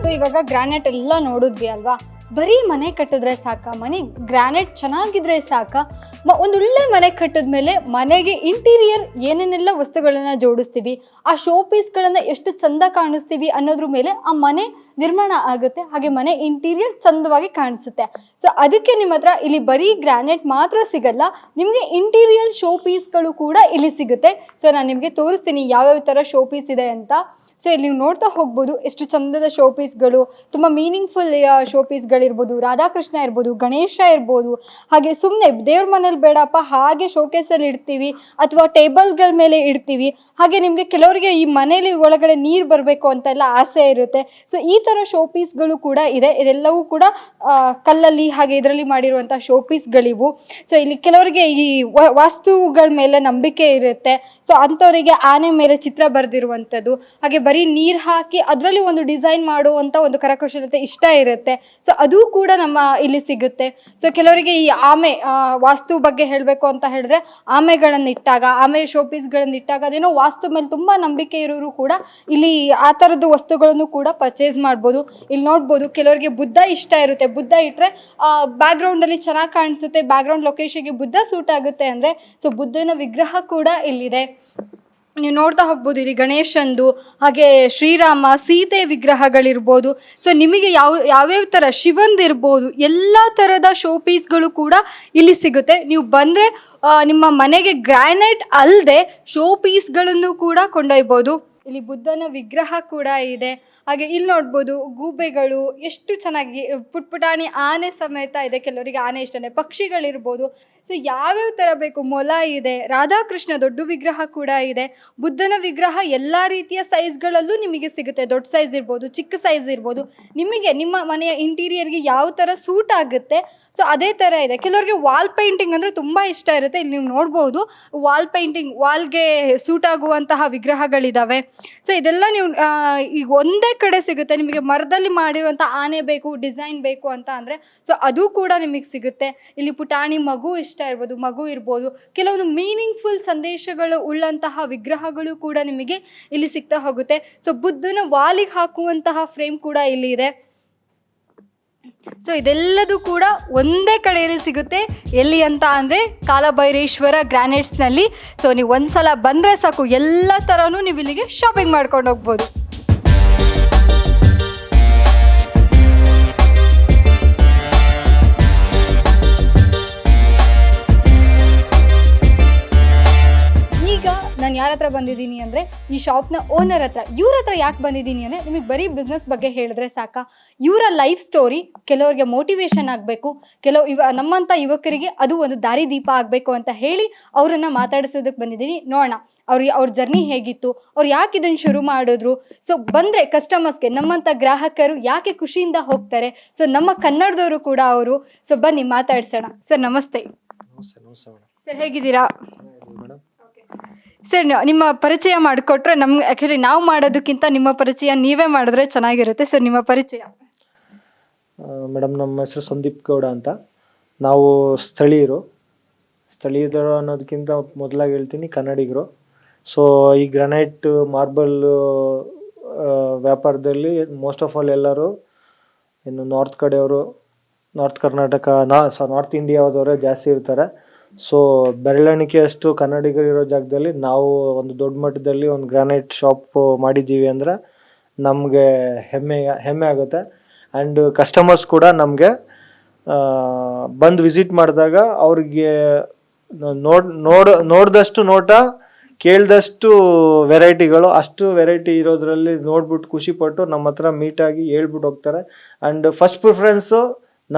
Speaker 1: ಸೊ ಇವಾಗ ಗ್ರಾನೈಟ್ ಎಲ್ಲ ನೋಡಿದ್ವಿ ಅಲ್ವಾ. ಬರೀ ಮನೆ ಕಟ್ಟಿದ್ರೆ ಸಾಕ, ಮನೆ ಗ್ರಾನೈಟ್ ಚೆನ್ನಾಗಿದ್ರೆ ಸಾಕ? ಒಂದೊಳ್ಳೆ ಮನೆ ಕಟ್ಟಿದ್ಮೇಲೆ ಮನೆಗೆ ಇಂಟೀರಿಯರ್ ಏನೇನೆಲ್ಲ ವಸ್ತುಗಳನ್ನು ಜೋಡಿಸ್ತೀವಿ, ಆ ಶೋ ಪೀಸ್ಗಳನ್ನು ಎಷ್ಟು ಚಂದ ಕಾಣಿಸ್ತೀವಿ ಅನ್ನೋದ್ರ ಮೇಲೆ ಆ ಮನೆ ನಿರ್ಮಾಣ ಆಗುತ್ತೆ. ಹಾಗೆ ಮನೆ ಇಂಟೀರಿಯರ್ ಚಂದವಾಗಿ ಕಾಣಿಸುತ್ತೆ. ಸೊ ಅದಕ್ಕೆ ನಿಮ್ಮ ಹತ್ರ ಇಲ್ಲಿ ಬರೀ ಗ್ರಾನೈಟ್ ಮಾತ್ರ ಸಿಗಲ್ಲ, ನಿಮಗೆ ಇಂಟೀರಿಯರ್ ಶೋ ಪೀಸ್ಗಳು ಕೂಡ ಇಲ್ಲಿ ಸಿಗುತ್ತೆ. ಸೊ ನಾನು ನಿಮಗೆ ತೋರಿಸ್ತೀನಿ ಯಾವ್ಯಾವ ಥರ ಶೋ ಪೀಸ್ ಇದೆ ಅಂತ. ಸೊ ಇಲ್ಲಿ ನೀವು ನೋಡ್ತಾ ಹೋಗ್ಬೋದು ಎಷ್ಟು ಚಂದದ ಶೋ ಪೀಸ್ಗಳು, ತುಂಬ ಮೀನಿಂಗ್ಫುಲ್ ಶೋ ಪೀಸ್ಗಳಿರ್ಬೋದು. ರಾಧಾಕೃಷ್ಣ ಇರ್ಬೋದು, ಗಣೇಶ ಇರ್ಬೋದು. ಹಾಗೆ ಸುಮ್ಮನೆ ದೇವ್ರ ಮನೇಲಿ ಬೇಡಪ್ಪ, ಹಾಗೆ ಶೋಕೇಸಲ್ಲಿ ಇಡ್ತೀವಿ ಅಥವಾ ಟೇಬಲ್ಗಳ ಮೇಲೆ ಇಡ್ತೀವಿ. ಹಾಗೆ ನಿಮಗೆ ಕೆಲವರಿಗೆ ಈ ಮನೇಲಿ ಒಳಗಡೆ ನೀರು ಬರಬೇಕು ಅಂತೆಲ್ಲ ಆಸೆ ಇರುತ್ತೆ. ಸೊ ಈ ಥರ ಶೋ ಪೀಸ್ಗಳು ಕೂಡ ಇದೆ. ಇದೆಲ್ಲವೂ ಕೂಡ ಕಲ್ಲಲ್ಲಿ ಹಾಗೆ ಇದರಲ್ಲಿ ಮಾಡಿರುವಂಥ ಶೋ ಪೀಸ್ಗಳಿವು. ಸೊ ಇಲ್ಲಿ ಕೆಲವರಿಗೆ ಈ ವಾಸ್ತುಗಳ ಮೇಲೆ ನಂಬಿಕೆ ಇರುತ್ತೆ. ಸೊ ಅಂಥವರಿಗೆ ಆನೆ ಮೇಲೆ ಚಿತ್ರ ಬರೆದಿರುವಂಥದ್ದು, ಹಾಗೆ ಬರೀ ನೀರು ಹಾಕಿ ಅದರಲ್ಲಿ ಒಂದು ಡಿಸೈನ್ ಮಾಡುವಂಥ ಒಂದು ಕರಕುಶಲತೆ ಇಷ್ಟ ಇರುತ್ತೆ. ಸೊ ಅದು ಕೂಡ ನಮ್ಮ ಇಲ್ಲಿ ಸಿಗುತ್ತೆ. ಸೊ ಕೆಲವರಿಗೆ ಈ ಆಮೆ ವಾಸ್ತು ಬಗ್ಗೆ ಹೇಳಬೇಕು ಅಂತ ಹೇಳಿದ್ರೆ, ಆಮೆಗಳನ್ನು ಇಟ್ಟಾಗ, ಆಮೆ ಶೋ ಪೀಸ್ಗಳನ್ನು ಇಟ್ಟಾಗ ಅದೇನೋ ವಾಸ್ತು ಮೇಲೆ ತುಂಬ ನಂಬಿಕೆ ಇರೋರು ಕೂಡ ಇಲ್ಲಿ ಆ ಥರದ್ದು ವಸ್ತುಗಳನ್ನು ಕೂಡ ಪರ್ಚೇಸ್ ಮಾಡ್ಬೋದು. ಇಲ್ಲಿ ನೋಡ್ಬೋದು ಕೆಲವರಿಗೆ ಬುದ್ಧ ಇಷ್ಟ ಇರುತ್ತೆ, ಬುದ್ಧ ಇಟ್ಟರೆ ಬ್ಯಾಕ್ಗ್ರೌಂಡಲ್ಲಿ ಚೆನ್ನಾಗಿ ಕಾಣಿಸುತ್ತೆ, ಬ್ಯಾಕ್ಗ್ರೌಂಡ್ ಲೊಕೇಶನ್ಗೆ ಬುದ್ಧ ಸೂಟ್ ಆಗುತ್ತೆ ಅಂದರೆ. ಸೊ ಬುದ್ಧನ ವಿಗ್ರಹ ಕೂಡ ಇಲ್ಲಿದೆ. ನೀವು ನೋಡ್ತಾ ಹೋಗ್ಬೋದು ಇಲ್ಲಿ ಗಣೇಶಂದು, ಹಾಗೆ ಶ್ರೀರಾಮ ಸೀತೆ ವಿಗ್ರಹಗಳಿರ್ಬೋದು. ಸೊ ನಿಮಗೆ ಯಾವ್ಯಾವ ಥರ ಶಿವಂದಿರ್ಬೋದು, ಎಲ್ಲ ಥರದ ಶೋ ಪೀಸ್ಗಳು ಕೂಡ ಇಲ್ಲಿ ಸಿಗುತ್ತೆ. ನೀವು ಬಂದರೆ ನಿಮ್ಮ ಮನೆಗೆ ಗ್ರಾನೈಟ್ ಅಲ್ಲದೆ ಶೋ ಪೀಸ್ಗಳನ್ನು ಕೂಡ ಕೊಂಡೊಯ್ಬೋದು. ಇಲ್ಲಿ ಬುದ್ಧನ ವಿಗ್ರಹ ಕೂಡ ಇದೆ. ಹಾಗೆ ಇಲ್ಲಿ ನೋಡ್ಬೋದು ಗೂಬೆಗಳು ಎಷ್ಟು ಚೆನ್ನಾಗಿ, ಪುಟ್ಪುಟಾಣಿ ಆನೆ ಸಮೇತ ಇದೆ. ಕೆಲವರಿಗೆ ಆನೆ ಇಷ್ಟನೇ, ಪಕ್ಷಿಗಳಿರ್ಬೋದು. ಸೊ ಯಾವ್ಯಾವ ಥರ ಬೇಕು, ಮೊಲ ಇದೆ, ರಾಧಾಕೃಷ್ಣ ದೊಡ್ಡ ವಿಗ್ರಹ ಕೂಡ ಇದೆ, ಬುದ್ಧನ ವಿಗ್ರಹ ಎಲ್ಲ ರೀತಿಯ ಸೈಜ್ಗಳಲ್ಲೂ ನಿಮಗೆ ಸಿಗುತ್ತೆ. ದೊಡ್ಡ ಸೈಜ್ ಇರ್ಬೋದು, ಚಿಕ್ಕ ಸೈಜ್ ಇರ್ಬೋದು, ನಿಮಗೆ ನಿಮ್ಮ ಮನೆಯ ಇಂಟೀರಿಯರ್ಗೆ ಯಾವ ಥರ ಸೂಟ್ ಆಗುತ್ತೆ ಸೊ ಅದೇ ಥರ ಇದೆ. ಕೆಲವರಿಗೆ ವಾಲ್ ಪೇಂಟಿಂಗ್ ಅಂದರೆ ತುಂಬ ಇಷ್ಟ ಇರುತ್ತೆ. ಇಲ್ಲಿ ನೀವು ನೋಡ್ಬೋದು ವಾಲ್ ಪೇಂಟಿಂಗ್, ವಾಲ್ಗೆ ಸೂಟ್ ಆಗುವಂತಹ ವಿಗ್ರಹಗಳಿದ್ದಾವೆ. ಸೊ ಇದೆಲ್ಲ ನೀವು ಈಗ ಒಂದೇ ಕಡೆ ಸಿಗುತ್ತೆ. ನಿಮಗೆ ಮರದಲ್ಲಿ ಮಾಡಿರುವಂಥ ಆನೆ ಬೇಕು, ಡಿಸೈನ್ ಬೇಕು ಅಂತ ಅಂದರೆ ಸೊ ಅದು ಕೂಡ ನಿಮಗೆ ಸಿಗುತ್ತೆ. ಇಲ್ಲಿ ಪುಟಾಣಿ ಮಗು ಇಷ್ಟ ಇರ್ಬೋದು, ಮಗು ಇರ್ಬೋದು. ಕೆಲವೊಂದು ಮೀನಿಂಗ್ಫುಲ್ ಸಂದೇಶಗಳು ಉಳ್ಳಂತಹ ವಿಗ್ರಹಗಳು ಕೂಡ ನಿಮಗೆ ಇಲ್ಲಿ ಸಿಗ್ತಾ ಹೋಗುತ್ತೆ. ಸೊ ಬುದ್ಧನ ವಾಲಿಗೆ ಹಾಕುವಂತಹ ಫ್ರೇಮ್ ಕೂಡ ಇಲ್ಲಿ ಇದೆ. ಸೊ ಇದೆಲ್ಲದೂ ಕೂಡ ಒಂದೇ ಕಡೆಯಲ್ಲಿ ಸಿಗುತ್ತೆ. ಎಲ್ಲಿ ಅಂತ ಅಂದರೆ ಕಾಲಭೈರೇಶ್ವರ ಗ್ರಾನೈಟ್ಸ್ನಲ್ಲಿ. ಸೊ ನೀವು ಒಂದ್ಸಲ ಬಂದರೆ ಸಾಕು, ಎಲ್ಲ ಥರನೂ ನೀವು ಇಲ್ಲಿಗೆ ಶಾಪಿಂಗ್ ಮಾಡ್ಕೊಂಡು ಹೋಗ್ಬೋದು. ನಾನು ಯಾರ ಹತ್ರ ಬಂದಿದ್ದೀನಿ ಅಂದರೆ ಈ ಶಾಪ್ನ ಓನರ್ ಹತ್ರ. ಇವ್ರ ಹತ್ರ ಯಾಕೆ ಬಂದಿದ್ದೀನಿ ಅಂದರೆ ನಿಮಗೆ ಬರೀ ಬಿಸ್ನೆಸ್ ಬಗ್ಗೆ ಹೇಳಿದ್ರೆ ಸಾಕ, ಇವರ ಲೈಫ್ ಸ್ಟೋರಿ ಕೆಲವರಿಗೆ ಮೋಟಿವೇಶನ್ ಆಗಬೇಕು, ನಮ್ಮಂಥ ಯುವಕರಿಗೆ ಅದು ಒಂದು ದಾರಿದೀಪ ಆಗಬೇಕು ಅಂತ ಹೇಳಿ ಅವರನ್ನು ಮಾತಾಡಿಸೋದಕ್ಕೆ ಬಂದಿದ್ದೀನಿ. ನೋಡೋಣ ಅವ್ರ ಜರ್ನಿ ಹೇಗಿತ್ತು, ಅವ್ರು ಯಾಕೆ ಇದನ್ನು ಶುರು ಮಾಡಿದ್ರು. ಸೊ ಬಂದರೆ ಕಸ್ಟಮರ್ಸ್ಗೆ, ನಮ್ಮಂಥ ಗ್ರಾಹಕರು ಯಾಕೆ ಖುಷಿಯಿಂದ ಹೋಗ್ತಾರೆ. ಸೊ ನಮ್ಮ ಕನ್ನಡದವರು ಕೂಡ ಅವರು. ಸೊ ಬನ್ನಿ ಮಾತಾಡ್ಸೋಣ. ಸರ್ ನಮಸ್ತೆ. ಸರ್ ಹೇಗಿದ್ದೀರಾ? ಸರ್ ನಿಮ್ಮ ಪರಿಚಯ ಮಾಡಿಕೊಟ್ರೆ ನಮ್ಗೆ ಆ್ಯಕ್ಚುಲಿ ನಾವು ಮಾಡೋದಕ್ಕಿಂತ ನಿಮ್ಮ ಪರಿಚಯ ನೀವೇ ಮಾಡಿದ್ರೆ ಚೆನ್ನಾಗಿರುತ್ತೆ. ಸರ್ ನಿಮ್ಮ ಪರಿಚಯ.
Speaker 3: ಮೇಡಮ್, ನಮ್ಮ ಹೆಸರು ಸಂದೀಪ್ ಗೌಡ ಅಂತ. ನಾವು ಸ್ಥಳೀಯರು ಅನ್ನೋದಕ್ಕಿಂತ ಮೊದಲಾಗಿ ಹೇಳ್ತೀನಿ ಕನ್ನಡಿಗರು. ಸೊ ಈ ಗ್ರಾನೈಟ್ ಮಾರ್ಬಲ್ ವ್ಯಾಪಾರದಲ್ಲಿ ಮೋಸ್ಟ್ ಆಫ್ ಆಲ್ ಎಲ್ಲರೂ ಇನ್ನು ನಾರ್ತ್ ಕಡೆಯವರು, ನಾರ್ತ್ ಕರ್ನಾಟಕ, ನಾರ್ತ್ ಇಂಡಿಯಾದವರೇ ಜಾಸ್ತಿ ಇರ್ತಾರೆ. ಸೊ ಬೆರಳೆಣಿಕೆಯಷ್ಟು ಕನ್ನಡಿಗರಿರೋ ಜಾಗದಲ್ಲಿ ನಾವು ಒಂದು ದೊಡ್ಡ ಮಟ್ಟದಲ್ಲಿ ಒಂದು ಗ್ರಾನೈಟ್ ಶಾಪ್ ಮಾಡಿದ್ದೀವಿ ಅಂದರೆ ನಮಗೆ ಹೆಮ್ಮೆ ಆಗುತ್ತೆ. ಆ್ಯಂಡ್ ಕಸ್ಟಮರ್ಸ್ ಕೂಡ ನಮಗೆ ಬಂದು ವಿಸಿಟ್ ಮಾಡಿದಾಗ ಅವ್ರಿಗೆ ನೋಡಿದಷ್ಟು ನೋಟ, ಕೇಳಿದಷ್ಟು ವೆರೈಟಿಗಳು, ಅಷ್ಟು ವೆರೈಟಿ ಇರೋದ್ರಲ್ಲಿ ನೋಡ್ಬಿಟ್ಟು ಖುಷಿಪಟ್ಟು ನಮ್ಮ ಹತ್ರ ಮೀಟಾಗಿ ಹೇಳ್ಬಿಟ್ಟು ಹೋಗ್ತಾರೆ. ಆ್ಯಂಡ್ ಫಸ್ಟ್ ಪ್ರಿಫರೆನ್ಸು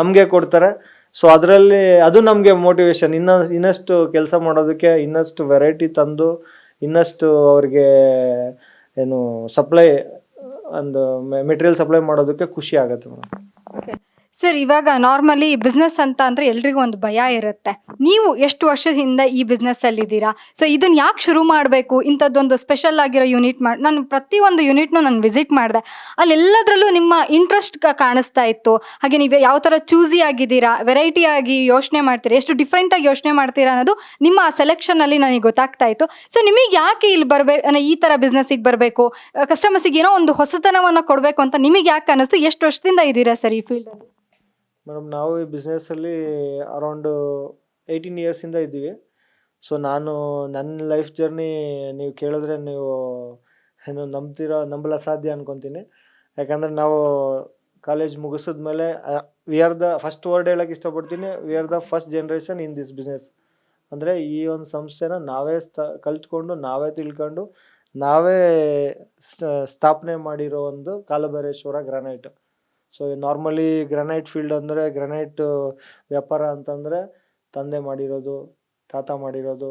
Speaker 3: ನಮಗೆ ಕೊಡ್ತಾರೆ. ಸೊ ಅದರಲ್ಲಿ ಅದು ನಮಗೆ ಮೋಟಿವೇಶನ್, ಇನ್ನಷ್ಟು ಕೆಲಸ ಮಾಡೋದಕ್ಕೆ, ಇನ್ನಷ್ಟು ವೆರೈಟಿ ತಂದು ಇನ್ನಷ್ಟು ಅವ್ರಿಗೆ ಏನು ಸಪ್ಲೈ ಒಂದು ಮೆಟೀರಿಯಲ್ ಸಪ್ಲೈ ಮಾಡೋದಕ್ಕೆ ಖುಷಿ ಆಗುತ್ತೆ ಮೇಡಮ್.
Speaker 1: ಸರ್ ಇವಾಗ ನಾರ್ಮಲಿ ಬಿಸ್ನೆಸ್ ಅಂತ ಅಂದರೆ ಎಲ್ರಿಗೂ ಒಂದು ಭಯ ಇರುತ್ತೆ. ನೀವು ಎಷ್ಟು ವರ್ಷದಿಂದ ಈ ಬಿಸ್ನೆಸ್ಸಲ್ಲಿದ್ದೀರಾ? ಸೊ ಇದನ್ನು ಯಾಕೆ ಶುರು ಮಾಡಬೇಕು, ಇಂಥದ್ದೊಂದು ಸ್ಪೆಷಲ್ ಆಗಿರೋ ಯೂನಿಟ್ ನಾನು ಪ್ರತಿಯೊಂದು ಯೂನಿಟ್ನು ನಾನು ವಿಸಿಟ್ ಮಾಡಿದೆ. ಅಲ್ಲೆಲ್ಲದರಲ್ಲೂ ನಿಮ್ಮ ಇಂಟ್ರೆಸ್ಟ್ ಕಾಣಿಸ್ತಾ ಇತ್ತು. ಹಾಗೆ ನೀವು ಯಾವ ಥರ ಚೂಸಿ ಆಗಿದ್ದೀರಾ, ವೆರೈಟಿ ಆಗಿ ಯೋಚನೆ ಮಾಡ್ತೀರಾ, ಎಷ್ಟು ಡಿಫ್ರೆಂಟಾಗಿ ಯೋಚನೆ ಮಾಡ್ತೀರಾ ಅನ್ನೋದು ನಿಮ್ಮ ಸೆಲೆಕ್ಷನಲ್ಲಿ ನನಗೆ ಗೊತ್ತಾಗ್ತಾ ಇತ್ತು. ಸೊ ನಿಮಗೆ ಯಾಕೆ ಇಲ್ಲಿ ಬರಬೇಕು, ಈ ಥರ ಬಿಸ್ನೆಸ್ಸಿಗೆ ಬರಬೇಕು, ಕಸ್ಟಮರ್ಸಿಗೆ ಏನೋ ಒಂದು ಹೊಸತನವನ್ನು ಕೊಡಬೇಕು ಅಂತ ನಿಮಗೆ ಯಾಕೆ ಅನ್ನಿಸ್ತು? ಎಷ್ಟು ವರ್ಷದಿಂದ ಇದ್ದೀರಾ ಸರ್ ಈ ಫೀಲ್ಡಲ್ಲಿ?
Speaker 3: ಮೇಡಮ್, ನಾವು ಈ ಬಿಸ್ನೆಸ್ಸಲ್ಲಿ ಅರೌಂಡು 18 ಇಯರ್ಸಿಂದ ಇದ್ದೀವಿ. ಸೊ ನನ್ನ ಲೈಫ್ ಜರ್ನಿ ನೀವು ಕೇಳಿದ್ರೆ ನೀವು ಏನು ನಂಬಲ ಸಾಧ್ಯ ಅನ್ಕೊತೀನಿ. ಯಾಕಂದರೆ ನಾವು ಕಾಲೇಜ್ ಮುಗಿಸಿದ್ಮೇಲೆ we are the first word ಹೇಳೋಕ್ಕೆ ಇಷ್ಟಪಡ್ತೀನಿ, we are the first generation in this business. ಅಂದರೆ ಈ ಒಂದು ಸಂಸ್ಥೆನ ನಾವೇ ಕಲ್ತ್ಕೊಂಡು, ನಾವೇ ತಿಳ್ಕೊಂಡು, ನಾವೇ ಸ್ಥಾಪನೆ ಮಾಡಿರೋ ಒಂದು Kalabhaireshwara granite. So normally granite field ಅಂದರೆ, ಗ್ರಾನೈಟ್ ವ್ಯಾಪಾರ ಅಂತಂದರೆ ತಂದೆ ಮಾಡಿರೋದು, ತಾತ ಮಾಡಿರೋದು,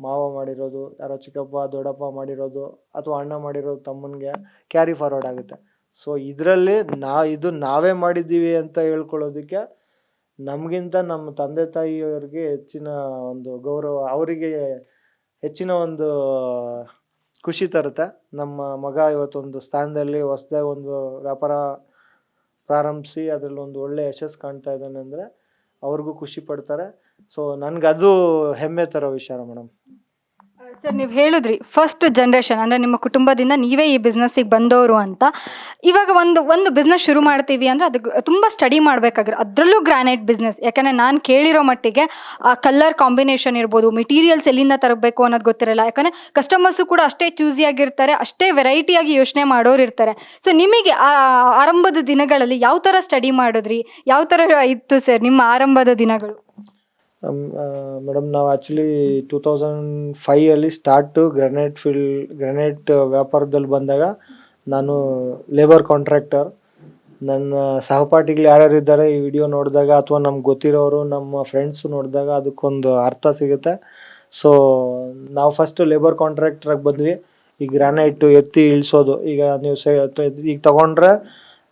Speaker 3: ಮಾವ ಮಾಡಿರೋದು, ಯಾರೋ ಚಿಕ್ಕಪ್ಪ ದೊಡ್ಡಪ್ಪ ಮಾಡಿರೋದು, ಅಥವಾ ಅಣ್ಣ ಮಾಡಿರೋದು ತಮ್ಮನಿಗೆ ಕ್ಯಾರಿ ಫಾರ್ವರ್ಡ್ ಆಗುತ್ತೆ. ಸೊ ಇದರಲ್ಲಿ ಇದು ನಾವೇ ಮಾಡಿದ್ದೀವಿ ಅಂತ ಹೇಳ್ಕೊಳ್ಳೋದಕ್ಕೆ ನಮಗಿಂತ ನಮ್ಮ ತಂದೆ ತಾಯಿಯವ್ರಿಗೆ ಹೆಚ್ಚಿನ ಒಂದು ಗೌರವ, ಅವರಿಗೆ ಹೆಚ್ಚಿನ ಒಂದು ಖುಷಿ ತರುತ್ತೆ. ನಮ್ಮ ಮಗ ಇವತ್ತೊಂದು ಸ್ಥಾನದಲ್ಲಿ ಹೊಸದಾಗಿ ಒಂದು ವ್ಯಾಪಾರ ಪ್ರಾರಂಭಿಸಿ ಅದರಲ್ಲಿ ಒಂದು ಒಳ್ಳೆ ಯಶಸ್ಸು ಕಾಣ್ತಾ ಇದ್ದಾನೆ ಅಂದರೆ ಅವ್ರಿಗೂ ಖುಷಿ ಪಡ್ತಾರೆ. ಸೊ ನನಗದು ಹೆಮ್ಮೆ ಥರ ವಿಚಾರ ಮೇಡಮ್.
Speaker 1: ಸರ್ ನೀವು ಹೇಳಿದ್ರಿ ಫಸ್ಟ್ ಜನ್ರೇಷನ್ ಅಂದರೆ ನಿಮ್ಮ ಕುಟುಂಬದಿಂದ ನೀವೇ ಈ ಬಿಸ್ನೆಸ್ಸಿಗೆ ಬಂದವರು ಅಂತ. ಇವಾಗ ಒಂದು ಬಿಸ್ನೆಸ್ ಶುರು ಮಾಡ್ತೀವಿ ಅಂದರೆ ಅದಕ್ಕೆ ತುಂಬ ಸ್ಟಡಿ ಮಾಡಬೇಕಾಗಿರೋ, ಅದರಲ್ಲೂ ಗ್ರಾನೈಟ್ ಬಿಸ್ನೆಸ್. ಯಾಕಂದರೆ ನಾನು ಕೇಳಿರೋ ಮಟ್ಟಿಗೆ ಆ ಕಲರ್ ಕಾಂಬಿನೇಷನ್ ಇರ್ಬೋದು, ಮೆಟೀರಿಯಲ್ಸ್ ಎಲ್ಲಿಂದ ತರಬೇಕು ಅನ್ನೋದು ಗೊತ್ತಿರಲ್ಲ. ಯಾಕಂದರೆ ಕಸ್ಟಮರ್ಸು ಕೂಡ ಅಷ್ಟೇ ಚೂಸಿಯಾಗಿರ್ತಾರೆ, ಅಷ್ಟೇ ವೆರೈಟಿಯಾಗಿ ಯೋಚನೆ ಮಾಡೋರು ಇರ್ತಾರೆ. ಸೊ ನಿಮಗೆ ಆರಂಭದ ದಿನಗಳಲ್ಲಿ ಯಾವ ಥರ ಸ್ಟಡಿ ಮಾಡಿದ್ರಿ, ಯಾವ ಥರ ಇತ್ತು ಸರ್ ನಿಮ್ಮ ಆರಂಭದ ದಿನಗಳು?
Speaker 3: ಮೇಡಮ್, ನಾವು ಆ್ಯಕ್ಚುಲಿ 2005 ಗ್ರಾನೈಟ್ ವ್ಯಾಪಾರದಲ್ಲಿ ಬಂದಾಗ ನಾನು ಲೇಬರ್ ಕಾಂಟ್ರಾಕ್ಟರ್. ನನ್ನ ಸಹಪಾಠಿಗಳು ಯಾರ್ಯಾರು ಇದ್ದಾರೆ ಈ ವಿಡಿಯೋ ನೋಡಿದಾಗ ಅಥವಾ ನಮ್ಗೆ ಗೊತ್ತಿರೋರು ನಮ್ಮ ಫ್ರೆಂಡ್ಸು ನೋಡಿದಾಗ ಅದಕ್ಕೊಂದು ಅರ್ಥ ಸಿಗುತ್ತೆ. ಸೊ ನಾವು ಫಸ್ಟು ಲೇಬರ್ ಕಾಂಟ್ರಾಕ್ಟ್ರಾಗಿ ಬಂದ್ವಿ. ಈ ಗ್ರಾನೈಟು ಎತ್ತಿ ಇಳಿಸೋದು, ಈಗ ನೀವು ಈಗ ತಗೊಂಡ್ರೆ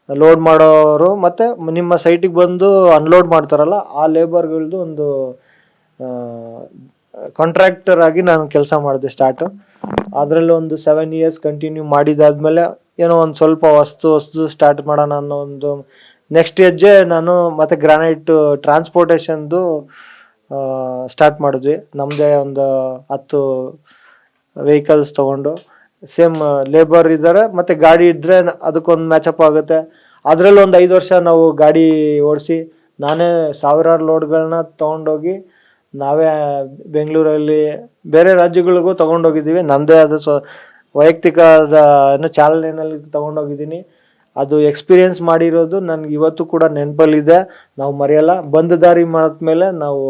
Speaker 3: ಲೋಡ್ ಮಾಡೋರು ಮತ್ತು ನಿಮ್ಮ ಸೈಟಿಗೆ ಬಂದು ಅನ್ಲೋಡ್ ಮಾಡ್ತಾರಲ್ಲ ಆ ಲೇಬರ್ಗಳದ್ದು ಒಂದು ಕಾಂಟ್ರಾಕ್ಟರ್ ಆಗಿ ನಾನು ಕೆಲಸ ಮಾಡಿದೆ ಸ್ಟಾರ್ಟು. ಅದರಲ್ಲಿ ಒಂದು 7 years ಕಂಟಿನ್ಯೂ ಮಾಡಿದಾದ್ಮೇಲೆ ಏನೋ ಒಂದು ಸ್ವಲ್ಪ ಹೊಸ್ತು ಸ್ಟಾರ್ಟ್ ಮಾಡೋಣ ಅನ್ನೋ ಒಂದು ನೆಕ್ಸ್ಟ್ ಹೆಜ್ಜೆ ನಾನು ಮತ್ತೆ ಗ್ರಾನೈಟ್ ಟ್ರಾನ್ಸ್ಪೋರ್ಟೇಷನ್ದು ಸ್ಟಾರ್ಟ್ ಮಾಡಿದ್ವಿ. ನಮ್ಮದೇ ಒಂದು 10 ವೆಹಿಕಲ್ಸ್ ತೊಗೊಂಡು ಸೇಮ್ ಲೇಬರ್ ಇದ್ದಾರೆ ಮತ್ತು ಗಾಡಿ ಇದ್ದರೆ ಅದಕ್ಕೊಂದು ಮ್ಯಾಚಪ್ ಆಗುತ್ತೆ. ಅದರಲ್ಲಿ ಒಂದು 5 ವರ್ಷ ನಾವು ಗಾಡಿ ಓಡಿಸಿ ನಾನೇ ಸಾವಿರಾರು ಲೋಡ್ಗಳನ್ನ ತೊಗೊಂಡೋಗಿ ನಾವೇ ಬೆಂಗಳೂರಲ್ಲಿ ಬೇರೆ ರಾಜ್ಯಗಳಿಗೂ ತೊಗೊಂಡೋಗಿದ್ದೀವಿ. ನನ್ನದೇ ಆದ ವೈಯಕ್ತಿಕದ ಚಾಲನೆಯಲ್ಲಿ ತೊಗೊಂಡೋಗಿದ್ದೀನಿ. ಅದು ಎಕ್ಸ್ಪೀರಿಯೆನ್ಸ್ ಮಾಡಿರೋದು ನನಗೆ ಇವತ್ತು ಕೂಡ ನೆನಪಲ್ಲಿದೆ, ನಾವು ಮರೆಯಲ್ಲ. ಬಂದ ದಾರಿ ಮಾಡಿದ್ಮೇಲೆ ನಾವು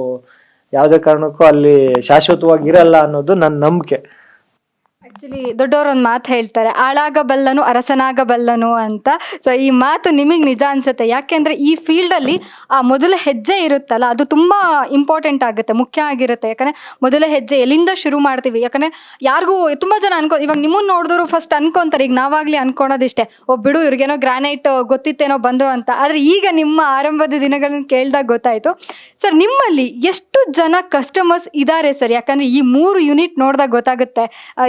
Speaker 3: ಯಾವುದೇ ಕಾರಣಕ್ಕೂ ಅಲ್ಲಿ ಶಾಶ್ವತವಾಗಿ ಇರಲ್ಲ ಅನ್ನೋದು ನನ್ನ ನಂಬಿಕೆ.
Speaker 1: ಆ್ಯಕ್ಚುಲಿ ದೊಡ್ಡವರು ಒಂದು ಮಾತು ಹೇಳ್ತಾರೆ, ಆಳಾಗಬಲ್ಲನು ಅರಸನಾಗಬಲ್ಲನು ಅಂತ. ಸೊ ಈ ಮಾತು ನಿಮಗೆ ನಿಜ ಅನಿಸುತ್ತೆ? ಯಾಕೆಂದರೆ ಈ ಫೀಲ್ಡಲ್ಲಿ ಆ ಮೊದಲ ಹೆಜ್ಜೆ ಇರುತ್ತಲ್ಲ ಅದು ತುಂಬ ಇಂಪಾರ್ಟೆಂಟ್ ಆಗುತ್ತೆ, ಮುಖ್ಯ ಆಗಿರುತ್ತೆ. ಯಾಕಂದರೆ ಮೊದಲ ಹೆಜ್ಜೆ ಎಲ್ಲಿಂದ ಶುರು ಮಾಡ್ತೀವಿ. ಯಾಕಂದರೆ ಯಾರಿಗೂ ತುಂಬ ಜನ ಇವಾಗ ನಿಮ್ಮನ್ನು ನೋಡಿದ್ರು ಫಸ್ಟ್ ಅನ್ಕೊತಾರೆ, ಈಗ ನಾವಾಗಲಿ ಅನ್ಕೊಳೋದಿಷ್ಟೇ, ಬಿಡು ಇವ್ರಿಗೇನೋ ಗ್ರಾನೈಟ್ ಗೊತ್ತಿತ್ತೇನೋ ಬಂದರು ಅಂತ. ಆದರೆ ಈಗ ನಿಮ್ಮ ಆರಂಭದ ದಿನಗಳನ್ನ ಕೇಳಿದಾಗ ಗೊತ್ತಾಯಿತು. ಸರ್, ನಿಮ್ಮಲ್ಲಿ ಎಷ್ಟು ಜನ ಕಸ್ಟಮರ್ಸ್ ಇದ್ದಾರೆ ಸರ್? ಯಾಕಂದರೆ ಈ 3 ಯೂನಿಟ್ ನೋಡಿದಾಗ ಗೊತ್ತಾಗುತ್ತೆ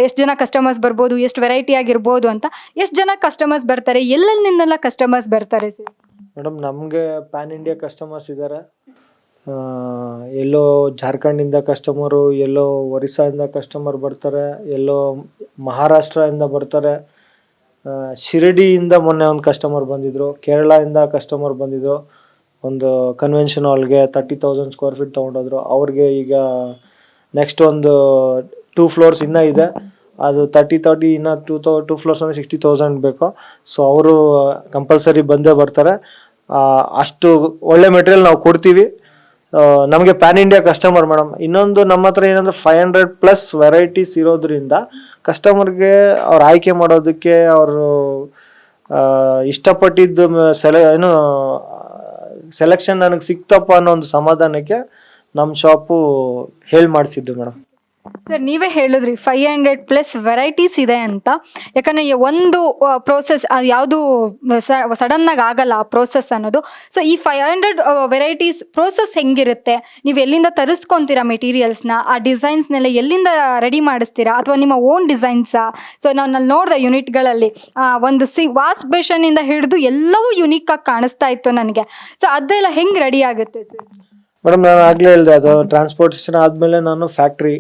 Speaker 1: ಎಷ್ಟು ಜನ ಕಸ್ಟಮರ್ಸ್ ಬರ್ಬೋದು, ಎಷ್ಟು ವೆರೈಟಿ ಆಗಿರ್ಬೋದು ಅಂತ. ಎಷ್ಟು ಜನ ಕಸ್ಟಮರ್ಸ್ ಬರ್ತಾರೆ, ಎಲ್ಲೆಲ್ಲಿಂದೆಲ್ಲ ಕಸ್ಟಮರ್ಸ್ ಬರ್ತಾರೆ ಸರ್?
Speaker 3: ಮೇಡಮ್, ನಮಗೆ ಪ್ಯಾನ್ ಇಂಡಿಯಾ ಕಸ್ಟಮರ್ಸ್ ಇದ್ದಾರೆ. ಎಲ್ಲೋ ಜಾರ್ಖಂಡಿಂದ ಕಸ್ಟಮರು, ಎಲ್ಲೋ ಒರಿಸ್ಸಾದಿಂದ ಕಸ್ಟಮರ್ ಬರ್ತಾರೆ, ಎಲ್ಲೋ ಮಹಾರಾಷ್ಟ್ರದಿಂದ ಬರ್ತಾರೆ, ಶಿರಡಿಯಿಂದ ಮೊನ್ನೆ ಒಂದು ಕಸ್ಟಮರ್ ಬಂದಿದ್ರು, ಕೇರಳದಿಂದ ಕಸ್ಟಮರ್ ಬಂದಿದ್ರು. ಒಂದು ಕನ್ವೆನ್ಷನ್ ಹಾಲ್ಗೆ 30,000 ಸ್ಕ್ವೇರ್ ಫೀಟ್ ತೊಗೊಂಡೋದ್ರು. ಅವ್ರಿಗೆ ಈಗ ನೆಕ್ಸ್ಟ್ ಒಂದು 2 floors ಇನ್ನೂ ಇದೆ, ಅದು 30 ಇನ್ನೂ 2 floors ಅಂದರೆ 60,000 ಬೇಕು. ಸೊ ಅವರು ಕಂಪಲ್ಸರಿ ಬಂದೇ ಬರ್ತಾರೆ. ಅಷ್ಟು ಒಳ್ಳೆ ಮೆಟೀರಿಯಲ್ ನಾವು ಕೊಡ್ತೀವಿ. ನಮಗೆ ಪ್ಯಾನ್ ಇಂಡಿಯಾ ಕಸ್ಟಮರ್ ಮೇಡಮ್. ಇನ್ನೊಂದು ನಮ್ಮ ಹತ್ರ ಏನಂದ್ರೆ 500+ ವೆರೈಟೀಸ್ ಇರೋದ್ರಿಂದ ಕಸ್ಟಮರ್ಗೆ ಅವ್ರು ಆಯ್ಕೆ ಮಾಡೋದಕ್ಕೆ ಅವರು ಇಷ್ಟಪಟ್ಟಿದ್ದು ಸೆಲೆಕ್ಷನ್ ನನಗೆ ಸಿಕ್ತಪ್ಪ ಅನ್ನೋ ಒಂದು ಸಮಾಧಾನಕ್ಕೆ ನಮ್ಮ ಶಾಪು ಹೇಳಿ ಮಾಡಿಸಿದ್ದು ಮೇಡಮ್.
Speaker 1: ಸರ್, ನೀವೇ ಹೇಳಿದ್ರಿ 500+ ವೆರೈಟೀಸ್ ಇದೆ ಅಂತ. ಯಾಕಂದರೆ ಒಂದು ಪ್ರೋಸೆಸ್ ಯಾವುದು ಸಡನ್ನಾಗಿ ಆಗಲ್ಲ ಆ ಪ್ರೋಸೆಸ್ ಅನ್ನೋದು. ಸೊ ಈ 500 ವೆರೈಟೀಸ್ ಪ್ರೋಸೆಸ್ ಹೆಂಗಿರುತ್ತೆ? ನೀವು ಎಲ್ಲಿಂದ ತರಿಸ್ಕೊತೀರಾ ಮೆಟೀರಿಯಲ್ಸ್ನ? ಆ ಡಿಸೈನ್ಸ್ನೆಲ್ಲ ಎಲ್ಲಿಂದ ರೆಡಿ ಮಾಡಿಸ್ತೀರಾ, ಅಥವಾ ನಿಮ್ಮ ಓನ್ ಡಿಸೈನ್ಸಾ? ಸೊ ನಾನು ನೋಡಿದೆ ಯೂನಿಟ್ಗಳಲ್ಲಿ ಒಂದು ವಾಶ್ ಬೇಷನ್ನಿಂದ ಹಿಡಿದು ಎಲ್ಲವೂ ಯುನೀಕಾಗಿ ಕಾಣಿಸ್ತಾ ಇತ್ತು ನನಗೆ. ಸೊ ಅದೆಲ್ಲ ಹೆಂಗೆ ರೆಡಿ ಆಗುತ್ತೆ ಸರ್?
Speaker 3: ಮೇಡಮ್, ನಾನು ಆಗಲೇ ಹೇಳಿದೆ, ಅದು ಟ್ರಾನ್ಸ್ಪೋರ್ಟೇಷನ್ ಆದಮೇಲೆ ನಾನು ಫ್ಯಾಕ್ಟ್ರಿ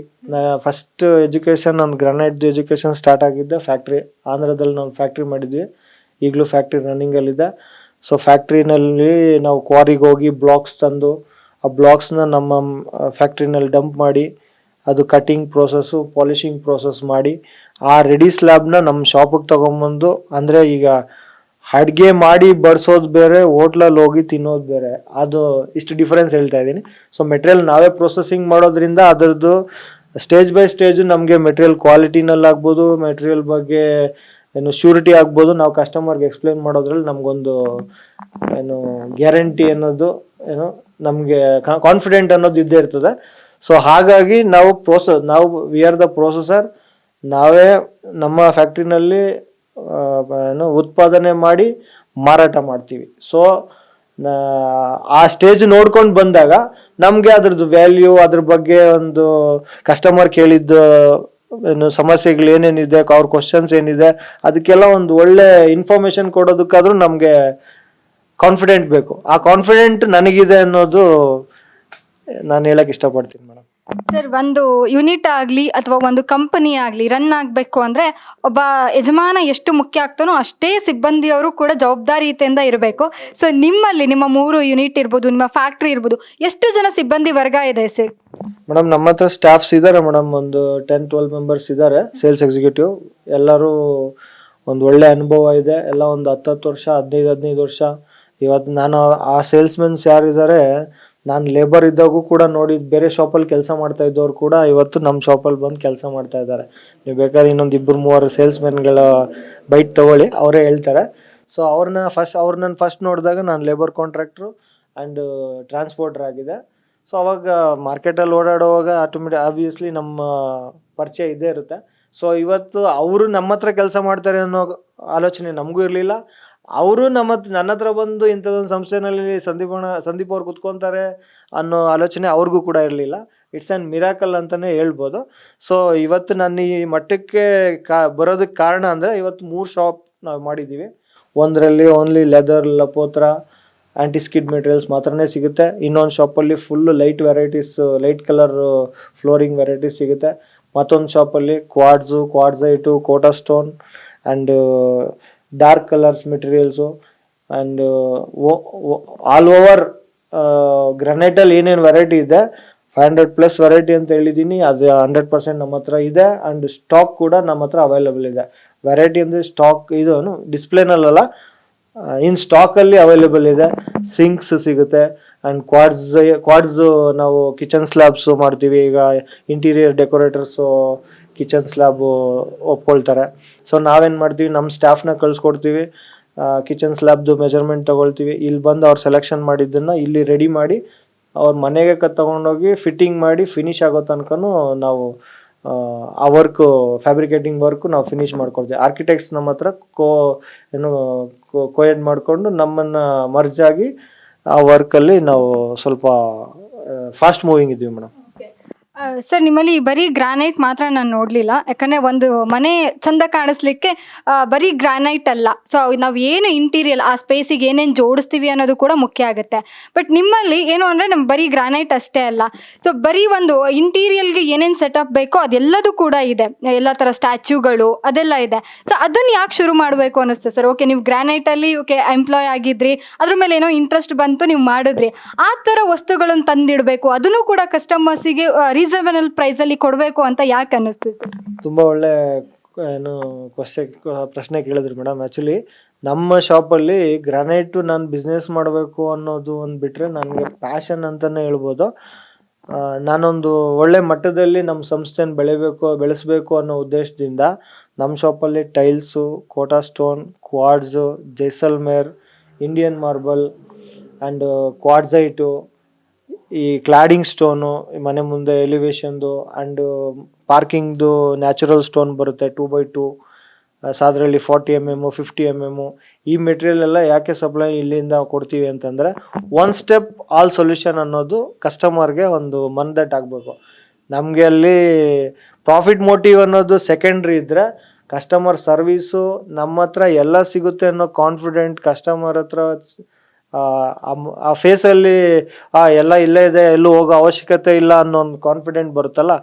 Speaker 3: ಫಸ್ಟ್ ಎಜುಕೇಷನ್, ನನ್ನ ಗ್ರಾನೈಟ್ದು ಎಜುಕೇಷನ್ ಸ್ಟಾರ್ಟ್ ಆಗಿದ್ದೆ ಫ್ಯಾಕ್ಟ್ರಿ. ಆಂಧ್ರದಲ್ಲಿ ನಾವು ಫ್ಯಾಕ್ಟ್ರಿ ಮಾಡಿದ್ವಿ, ಈಗಲೂ ಫ್ಯಾಕ್ಟ್ರಿ ರನ್ನಿಂಗಲ್ಲಿದೆ. ಸೊ ಫ್ಯಾಕ್ಟ್ರಿನಲ್ಲಿ ನಾವು ಕ್ವಾರಿಗೆ ಹೋಗಿ ಬ್ಲಾಕ್ಸ್ ತಂದು ಆ ಬ್ಲಾಕ್ಸ್ನ ನಮ್ಮ ಫ್ಯಾಕ್ಟ್ರಿನಲ್ಲಿ ಡಂಪ್ ಮಾಡಿ ಅದು ಕಟಿಂಗ್ ಪ್ರೋಸೆಸ್ಸು, ಪಾಲಿಷಿಂಗ್ ಪ್ರೋಸೆಸ್ ಮಾಡಿ ಆ ರೆಡಿ ಸ್ಲ್ಯಾಬ್ನ ನಮ್ಮ ಶಾಪಿಗೆ ತೊಗೊಂಬಂದು, ಅಂದರೆ ಈಗ ಅಡುಗೆ ಮಾಡಿ ಬಡಿಸೋದು ಬೇರೆ, ಹೋಟ್ಲಲ್ಲಿ ಹೋಗಿ ತಿನ್ನೋದು ಬೇರೆ, ಅದು ಇಷ್ಟು ಡಿಫ್ರೆನ್ಸ್ ಹೇಳ್ತಾ ಇದ್ದೀನಿ. ಸೊ ಮೆಟೀರಿಯಲ್ ನಾವೇ ಪ್ರೊಸೆಸಿಂಗ್ ಮಾಡೋದ್ರಿಂದ ಅದರದ್ದು ಸ್ಟೇಜ್ ಬೈ ಸ್ಟೇಜು ನಮಗೆ ಮೆಟೀರಿಯಲ್ ಕ್ವಾಲಿಟಿನಲ್ಲಿ ಆಗ್ಬೋದು, ಮೆಟೀರಿಯಲ್ ಬಗ್ಗೆ ಶ್ಯೂರಿಟಿ ಆಗ್ಬೋದು, ನಾವು ಕಸ್ಟಮರ್ಗೆ ಎಕ್ಸ್ಪ್ಲೇನ್ ಮಾಡೋದ್ರಲ್ಲಿ ನಮಗೊಂದು ಗ್ಯಾರಂಟಿ ಅನ್ನೋದು ನಮಗೆ ಕಾನ್ಫಿಡೆಂಟ್ ಅನ್ನೋದು ಇದ್ದೇ ಇರ್ತದೆ. ಸೊ ಹಾಗಾಗಿ ನಾವು ವಿ ಆರ್ ದ ಪ್ರೊಸೆಸರ್. ನಾವೇ ನಮ್ಮ ಫ್ಯಾಕ್ಟ್ರಿನಲ್ಲಿ ಉತ್ಪಾದನೆ ಮಾಡಿ ಮಾರಾಟ ಮಾಡ್ತೀವಿ. ಸೊ ಆ ಸ್ಟೇಜ್ ನೋಡ್ಕೊಂಡು ಬಂದಾಗ ನಮಗೆ ಅದ್ರದ್ದು ವ್ಯಾಲ್ಯೂ, ಅದ್ರ ಬಗ್ಗೆ ಒಂದು ಕಸ್ಟಮರ್ ಕೇಳಿದ್ದ ಸಮಸ್ಯೆಗಳು ಏನೇನಿದೆ, ಅವ್ರ ಕ್ವಶನ್ಸ್ ಏನಿದೆ, ಅದಕ್ಕೆಲ್ಲ ಒಂದು ಒಳ್ಳೆ ಇನ್ಫಾರ್ಮೇಶನ್ ಕೊಡೋದಕ್ಕಾದ್ರೂ ನಮಗೆ ಕಾನ್ಫಿಡೆಂಟ್ ಬೇಕು. ಆ ಕಾನ್ಫಿಡೆಂಟ್ ನನಗಿದೆ ಅನ್ನೋದು ನಾನು ಹೇಳಕ್ ಇಷ್ಟಪಡ್ತೀನಿ ಮೇಡಮ್.
Speaker 1: ಸರ್, ಒಂದು ಯೂನಿಟ್ ಆಗಲಿ ಅಥವಾ ಒಂದು ಕಂಪನಿ ಆಗಲಿ ರನ್ ಆಗಬೇಕು ಅಂದರೆ ಒಬ್ಬ ಯಜಮಾನ ಎಷ್ಟು ಮುಖ್ಯ ಆಗ್ತಾನೋ ಅಷ್ಟೇ ಸಿಬ್ಬಂದಿಯವರು ಕೂಡ ಜವಾಬ್ದಾರಿಯುತೆಯಿಂದ ಇರಬೇಕು. ಸೊ ನಿಮ್ಮಲ್ಲಿ ನಿಮ್ಮ 3 ಯೂನಿಟ್ ಇರ್ಬೋದು, ನಿಮ್ಮ ಫ್ಯಾಕ್ಟ್ರಿ ಇರ್ಬೋದು, ಎಷ್ಟು ಜನ ಸಿಬ್ಬಂದಿ ವರ್ಗ ಇದೆ ಸರ್?
Speaker 3: ಮೇಡಮ್, ನಮ್ಮ ಹತ್ರ ಸ್ಟಾಫ್ಸ್ ಇದ್ದಾರೆ ಮೇಡಮ್, ಒಂದು 10-12 ಮೆಂಬರ್ಸ್ ಇದ್ದಾರೆ, ಸೇಲ್ಸ್ ಎಕ್ಸಿಕ್ಯೂಟಿವ್. ಎಲ್ಲರೂ ಒಂದು ಒಳ್ಳೆ ಅನುಭವ ಇದೆ, ಎಲ್ಲ ಒಂದು 10 ವರ್ಷ, 15 ವರ್ಷ. ಇವತ್ತು ನಾನು ಆ ಸೇಲ್ಸ್ಮೆನ್ಸ್ ಯಾರಿದ್ದಾರೆ, ನಾನು ಲೇಬರ್ ಇದ್ದಾಗೂ ಕೂಡ ನೋಡಿ ಬೇರೆ ಶಾಪಲ್ಲಿ ಕೆಲಸ ಮಾಡ್ತಾ ಇದ್ದವ್ರು ಕೂಡ ಇವತ್ತು ನಮ್ಮ ಶಾಪಲ್ಲಿ ಬಂದು ಕೆಲಸ ಮಾಡ್ತಾ ಇದ್ದಾರೆ. ನೀವು ಬೇಕಾದ್ರೆ ಇನ್ನೊಂದು 2-3 ಸೇಲ್ಸ್ಮೆನ್ಗಳ ಬೈಟ್ ತಗೊಳ್ಳಿ, ಅವರೇ ಹೇಳ್ತಾರೆ. ಸೊ ಅವ್ರನ್ನ ಫಸ್ಟ್ ನೋಡಿದಾಗ ನಾನು ಲೇಬರ್ ಕಾಂಟ್ರಾಕ್ಟ್ರು ಆ್ಯಂಡ್ ಟ್ರಾನ್ಸ್ಪೋರ್ಟರ್ ಆಗಿದೆ. ಸೊ ಅವಾಗ ಮಾರ್ಕೆಟಲ್ಲಿ ಓಡಾಡುವಾಗ ಆಬ್ವಿಯಸ್ಲಿ ನಮ್ಮ ಪರಿಚಯ ಇದ್ದೇ ಇರುತ್ತೆ. ಸೊ ಇವತ್ತು ಅವರು ನಮ್ಮ ಹತ್ರ ಕೆಲಸ ಮಾಡ್ತಾರೆ ಅನ್ನೋ ಆಲೋಚನೆ ನಮಗೂ ಇರಲಿಲ್ಲ. ಅವರು ನನ್ನ ಹತ್ರ ಬಂದು ಇಂಥದ್ದೊಂದು ಸಂಸ್ಥೆನಲ್ಲಿ ಸಂದೀಪ್ ಅವ್ರು ಕುತ್ಕೊತಾರೆ ಅನ್ನೋ ಆಲೋಚನೆ ಅವ್ರಿಗೂ ಕೂಡ ಇರಲಿಲ್ಲ. ಇಟ್ಸ್ ಆ್ಯನ್ ಮಿರಾಕಲ್ ಅಂತಲೇ ಹೇಳ್ಬೋದು. ಸೊ ಇವತ್ತು ನಾನು ಈ ಮಟ್ಟಕ್ಕೆ ಬರೋದಕ್ಕೆ ಕಾರಣ ಅಂದರೆ ಇವತ್ತು 3 ಶಾಪ್ ನಾವು ಮಾಡಿದ್ದೀವಿ. ಒಂದರಲ್ಲಿ ಓನ್ಲಿ ಲೆದರ್, ಲಪೋತ್ರ, ಆ್ಯಂಟಿಸ್ಕಿಡ್ ಮೆಟೀರಿಯಲ್ಸ್ ಮಾತ್ರನೇ ಸಿಗುತ್ತೆ. ಇನ್ನೊಂದು ಶಾಪಲ್ಲಿ full light varieties, light colour flooring varieties ಸಿಗುತ್ತೆ. ಮತ್ತೊಂದು ಶಾಪಲ್ಲಿ quartzite, Kota stone and dark colours materials and all over ಗ್ರನೈಟಲ್ಲಿ ಏನೇನು ವೆರೈಟಿ ಇದೆ 500+ ವೆರೈಟಿ ಅಂತ ಹೇಳಿದ್ದೀನಿ. ಅದು 100% ನಮ್ಮ ಹತ್ರ ಇದೆ. ಆ್ಯಂಡ್ ಸ್ಟಾಕ್ ಕೂಡ ನಮ್ಮ ಹತ್ರ ಅವೈಲೇಬಲ್ ಇದೆ. ವೆರೈಟಿ ಅಂದರೆ ಸ್ಟಾಕ್ ಇದು ಡಿಸ್ಪ್ಲೇನಲ್ಲ, ಇನ್ ಸ್ಟಾಕಲ್ಲಿ ಅವೈಲೇಬಲ್ ಇದೆ. ಸಿಂಕ್ಸ್ ಸಿಗುತ್ತೆ ಆ್ಯಂಡ್ ಕ್ವಾಡ್ಸು ನಾವು ಕಿಚನ್ ಸ್ಲ್ಯಾಬ್ಸು ಮಾಡ್ತೀವಿ. ಈಗ ಇಂಟೀರಿಯರ್ ಡೆಕೋರೇಟರ್ಸು ಕಿಚನ್ ಸ್ಲ್ಯಾಬು ಒಪ್ಕೊಳ್ತಾರೆ. ಸೊ ನಾವೇನು ಮಾಡ್ತೀವಿ, ನಮ್ಮ ಸ್ಟಾಫ್ನ ಕಳಿಸ್ಕೊಡ್ತೀವಿ, ಕಿಚನ್ ಸ್ಲ್ಯಾಬ್ದು ಮೆಜರ್ಮೆಂಟ್ ತೊಗೊಳ್ತೀವಿ. ಇಲ್ಲಿ ಬಂದು ಅವ್ರು ಸೆಲೆಕ್ಷನ್ ಮಾಡಿದ್ದನ್ನು ಇಲ್ಲಿ ರೆಡಿ ಮಾಡಿ ಅವ್ರ ಮನೆಗೆ ತೊಗೊಂಡೋಗಿ ಫಿಟ್ಟಿಂಗ್ ಮಾಡಿ ಫಿನಿಶ್ ಆಗೋ ತನಕನೂ ನಾವು ಆ ವರ್ಕು, ಫ್ಯಾಬ್ರಿಕೇಟಿಂಗ್ ವರ್ಕು ನಾವು ಫಿನಿಶ್ ಮಾಡ್ಕೊಳ್ತೀವಿ. ಆರ್ಕಿಟೆಕ್ಟ್ಸ್ ನಮ್ಮ ಹತ್ರ ಕೋಯೆಡ್ ಮಾಡಿಕೊಂಡು ನಮ್ಮನ್ನು ಮರ್ಜ್ ಆಗಿ ಆ ವರ್ಕಲ್ಲಿ ನಾವು ಸ್ವಲ್ಪ ಫಾಸ್ಟ್ ಮೂವಿಂಗ್ ಇದ್ದೀವಿ ಮೇಡಮ್.
Speaker 1: ಸರ್, ನಿಮ್ಮಲ್ಲಿ ಬರೀ ಗ್ರಾನೈಟ್ ಮಾತ್ರ ನಾನು ನೋಡಲಿಲ್ಲ. ಯಾಕಂದರೆ ಒಂದು ಮನೆ ಚಂದ ಕಾಣಿಸ್ಲಿಕ್ಕೆ ಬರೀ ಗ್ರಾನೈಟ್ ಅಲ್ಲ, ಸೊ ನಾವು ಏನು ಇಂಟೀರಿಯಲ್ ಆ ಸ್ಪೇಸಿಗೆ ಏನೇನು ಜೋಡಿಸ್ತೀವಿ ಅನ್ನೋದು ಕೂಡ ಮುಖ್ಯ ಆಗುತ್ತೆ. ಬಟ್ ನಿಮ್ಮಲ್ಲಿ ಏನು ಅಂದರೆ ನಮ್ಮ ಬರೀ ಗ್ರಾನೈಟ್ ಅಷ್ಟೇ ಅಲ್ಲ, ಸೊ ಬರೀ ಒಂದು ಇಂಟೀರಿಯಲ್ಗೆ ಏನೇನು ಸೆಟಪ್ ಬೇಕೋ ಅದೆಲ್ಲದೂ ಕೂಡ ಇದೆ. ಎಲ್ಲ ಥರ ಸ್ಟ್ಯಾಚ್ಯೂಗಳು ಅದೆಲ್ಲ ಇದೆ. ಸೊ ಅದನ್ನು ಯಾಕೆ ಶುರು ಮಾಡಬೇಕು ಅನ್ನಿಸ್ತೆ ಸರ್? ಓಕೆ, ನೀವು ಗ್ರಾನೈಟಲ್ಲಿ ಎಂಪ್ಲಾಯ್ ಆಗಿದ್ರಿ, ಅದ್ರ ಮೇಲೆ ಏನೋ ಇಂಟ್ರೆಸ್ಟ್ ಬಂತು, ನೀವು ಮಾಡಿದ್ರಿ. ಆ ಥರ ವಸ್ತುಗಳನ್ನು ತಂದಿಡಬೇಕು, ಅದನ್ನು ಕೂಡ ಕಸ್ಟಮರ್ಸಿಗೆ ರೀಸನಬಲ್ ಪ್ರೈಸಲ್ಲಿ ಕೊಡಬೇಕು ಅಂತ ಯಾಕೆ ಅನ್ನಿಸ್ತು ಸರ್?
Speaker 3: ತುಂಬ ಒಳ್ಳೆ ಪ್ರಶ್ನೆ ಕೇಳಿದ್ರಿ ಮೇಡಮ್. ಆ್ಯಕ್ಚುಲಿ ನಮ್ಮ ಶಾಪಲ್ಲಿ ಗ್ರಾನೈಟು ನಾನು ಬಿಸ್ನೆಸ್ ಮಾಡಬೇಕು ಅನ್ನೋದು ಒಂದು ಬಿಟ್ಟರೆ ನನಗೆ ಪ್ಯಾಷನ್ ಅಂತಲೇ ಹೇಳ್ಬೋದು. ನಾನೊಂದು ಒಳ್ಳೆ ಮಟ್ಟದಲ್ಲಿ ನಮ್ಮ ಸಂಸ್ಥೆನ ಬೆಳೆಸಬೇಕು ಅನ್ನೋ ಉದ್ದೇಶದಿಂದ ನಮ್ಮ ಶಾಪಲ್ಲಿ tiles, Kota stone, quartz, Jaisalmer, Indian marble and quartzite, ಈ ಕ್ಲಾಡಿಂಗ್ ಸ್ಟೋನು, ಮನೆ ಮುಂದೆ ಎಲಿವೇಶನ್ದು ಆ್ಯಂಡ್ ಪಾರ್ಕಿಂಗ್ದು ನ್ಯಾಚುರಲ್ ಸ್ಟೋನ್ ಬರುತ್ತೆ 2x2, ಅದರಲ್ಲಿ 40 mm 50 mm. ಈ ಮೆಟೀರಿಯಲ್ ಎಲ್ಲ ಯಾಕೆ ಸಪ್ಲೈ ಇಲ್ಲಿಂದ ಕೊಡ್ತೀವಿ ಅಂತಂದರೆ, ಒನ್ ಸ್ಟೆಪ್ ಆಲ್ ಸೊಲ್ಯೂಷನ್ ಅನ್ನೋದು ಕಸ್ಟಮರ್ಗೆ ಒಂದು ಮನದಟ್ಟು ಆಗಬೇಕು. ನಮಗೆ ಅಲ್ಲಿ ಪ್ರಾಫಿಟ್ ಮೋಟಿವ್ ಅನ್ನೋದು ಸೆಕೆಂಡ್ರಿ ಇದ್ದರೆ, ಕಸ್ಟಮರ್ ಸರ್ವೀಸು ನಮ್ಮ ಹತ್ರ ಎಲ್ಲ ಸಿಗುತ್ತೆ ಅನ್ನೋ ಕಾನ್ಫಿಡೆಂಟ್ ಕಸ್ಟಮರ್ ಹತ್ರ ಆ ಫೇಸಲ್ಲಿ ಎಲ್ಲ ಇಲ್ಲೇ ಇದೆ, ಎಲ್ಲೂ ಹೋಗೋ ಅವಶ್ಯಕತೆ ಇಲ್ಲ ಅನ್ನೋ ಒಂದು ಕಾನ್ಫಿಡೆಂಟ್ ಬರುತ್ತಲ್ಲ,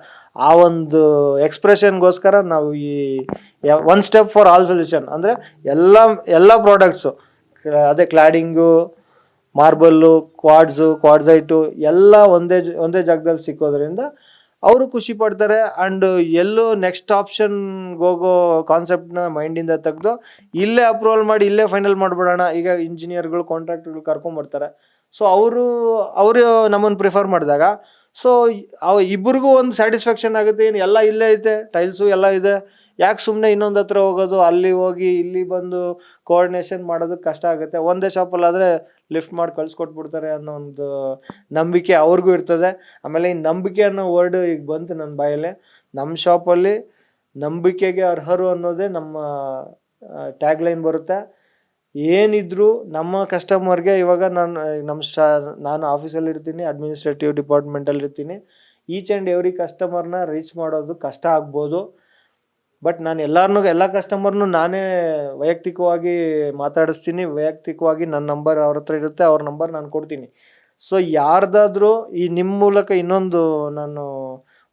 Speaker 3: ಆ ಒಂದು ಎಕ್ಸ್ಪ್ರೆಷನ್ಗೋಸ್ಕರ ನಾವು ಈ one step for all solution ಅಂದರೆ ಎಲ್ಲ ಪ್ರಾಡಕ್ಟ್ಸು, ಅದೇ ಕ್ಲಾಡಿಂಗು, ಮಾರ್ಬಲ್ಲು, ಕ್ವಾಡ್ಸೈಟು ಎಲ್ಲ ಒಂದೇ ಜಾಗದಲ್ಲಿ ಸಿಕ್ಕೋದ್ರಿಂದ ಅವರು ಖುಷಿ ಪಡ್ತಾರೆ. ಆ್ಯಂಡ್ ಎಲ್ಲೂ ನೆಕ್ಸ್ಟ್ ಆಪ್ಷನ್ಗೆ ಹೋಗೋ ಕಾನ್ಸೆಪ್ಟನ್ನ ಮೈಂಡಿಂದ ತೆಗೆದು ಇಲ್ಲೇ ಅಪ್ರೂವಲ್ ಮಾಡಿ ಇಲ್ಲೇ ಫೈನಲ್ ಮಾಡಿಬಿಡೋಣ. ಈಗ ಇಂಜಿನಿಯರ್ಗಳು, ಕಾಂಟ್ರಾಕ್ಟರ್ಗಳು ಕರ್ಕೊಂಬರ್ತಾರೆ. ಸೊ ಅವರು ನಮ್ಮನ್ನು ಪ್ರಿಫರ್ ಮಾಡಿದಾಗ ಸೊ ಇಬ್ಬರಿಗೂ ಒಂದು ಸ್ಯಾಟಿಸ್ಫ್ಯಾಕ್ಷನ್ ಆಗುತ್ತೆ. ಏನು ಎಲ್ಲ ಇಲ್ಲೇ ಐತೆ, ಟೈಲ್ಸು ಎಲ್ಲ ಇದೆ, ಯಾಕೆ ಸುಮ್ಮನೆ ಇನ್ನೊಂದು ಹತ್ರ ಹೋಗೋದು, ಅಲ್ಲಿ ಹೋಗಿ ಇಲ್ಲಿ ಬಂದು ಕೋಆರ್ಡಿನೇಷನ್ ಮಾಡೋದಕ್ಕೆ ಕಷ್ಟ ಆಗುತ್ತೆ. ಒಂದೇ ಶಾಪಲ್ಲಾದರೆ ಲಿಫ್ಟ್ ಮಾಡಿ ಕಳ್ಸಿಕೊಟ್ಬಿಡ್ತಾರೆ ಅನ್ನೋ ಒಂದು ನಂಬಿಕೆ ಅವ್ರಿಗೂ ಇರ್ತದೆ. ಆಮೇಲೆ ಈ ನಂಬಿಕೆ ಅನ್ನೋ ವರ್ಡ್ ಈಗ ಬಂತು ನನ್ನ ಬಾಯಲ್ಲೇ. ನಮ್ಮ ಶಾಪಲ್ಲಿ ನಂಬಿಕೆಗೆ ಅರ್ಹರು ಅನ್ನೋದೇ ನಮ್ಮ ಟ್ಯಾಗ್ಲೈನ್ ಬರುತ್ತೆ. ಏನಿದ್ರು ನಮ್ಮ ಕಸ್ಟಮರ್ಗೆ, ಇವಾಗ ನಾನು ಆಫೀಸಲ್ಲಿ ಇರ್ತೀನಿ, ಅಡ್ಮಿನಿಸ್ಟ್ರೇಟಿವ್ ಡಿಪಾರ್ಟ್ಮೆಂಟಲ್ಲಿ ಇರ್ತೀನಿ. ಈಚ್ ಆ್ಯಂಡ್ ಎವ್ರಿ ಕಸ್ಟಮರ್ನ ರೀಚ್ ಮಾಡೋದು ಕಷ್ಟ ಆಗ್ಬೋದು. ಬಟ್ ನಾನು ಎಲ್ಲ ಕಸ್ಟಮರ್ನು ನಾನೇ ವೈಯಕ್ತಿಕವಾಗಿ ಮಾತಾಡಿಸ್ತೀನಿ. ವೈಯಕ್ತಿಕವಾಗಿ ನನ್ನ ನಂಬರ್ ಅವ್ರ ಹತ್ರ ಇರುತ್ತೆ, ಅವ್ರ ನಂಬರ್ ನಾನು ಕೊಡ್ತೀನಿ. ಸೊ ಯಾರ್ದಾದ್ರೂ ಈ ನಿಮ್ಮ ಮೂಲಕ ಇನ್ನೊಂದು ನಾನು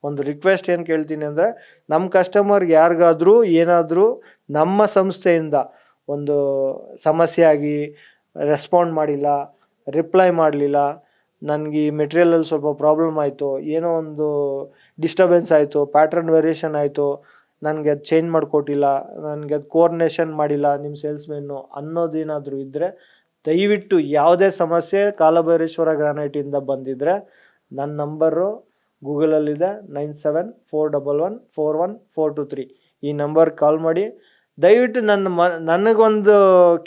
Speaker 3: ಒಂದು ರಿಕ್ವೆಸ್ಟ್ ಏನು ಕೇಳ್ತೀನಿ ಅಂದರೆ, ನಮ್ಮ ಕಸ್ಟಮರ್ಗೆ ಯಾರಿಗಾದ್ರೂ ಏನಾದರೂ ನಮ್ಮ ಸಂಸ್ಥೆಯಿಂದ ಒಂದು ಸಮಸ್ಯೆ ಆಗಿ ರೆಸ್ಪಾಂಡ್ ಮಾಡಿಲ್ಲ, ರಿಪ್ಲೈ ಮಾಡಲಿಲ್ಲ, ನನಗೆ ಈ ಮೆಟೀರಿಯಲಲ್ಲಿ ಸ್ವಲ್ಪ ಪ್ರಾಬ್ಲಮ್ ಆಯಿತು, ಏನೋ ಒಂದು ಡಿಸ್ಟರ್ಬೆನ್ಸ್ ಆಯಿತು, ಪ್ಯಾಟ್ರನ್ ವೇರಿಯೇಷನ್ ಆಯಿತು, ನನಗೆ ಅದು ಚೇಂಜ್ ಮಾಡಿಕೊಟ್ಟಿಲ್ಲ, ನನಗೆ ಅದು ಕೋಆರ್ಡಿನೇಷನ್ ಮಾಡಿಲ್ಲ ನಿಮ್ಮ ಸೇಲ್ಸ್ಮೆನ್ನು ಅನ್ನೋದೇನಾದರೂ ಇದ್ದರೆ, ದಯವಿಟ್ಟು ಯಾವುದೇ ಸಮಸ್ಯೆ ಕಾಲಭೈರೇಶ್ವರ ಗ್ರಾನೈಟಿಂದ ಬಂದಿದ್ದರೆ ನನ್ನ ನಂಬರು ಗೂಗಲಲ್ಲಿದೆ 9741141423. ಈ ನಂಬರ್ ಕಾಲ್ ಮಾಡಿ ದಯವಿಟ್ಟು ನನಗೊಂದು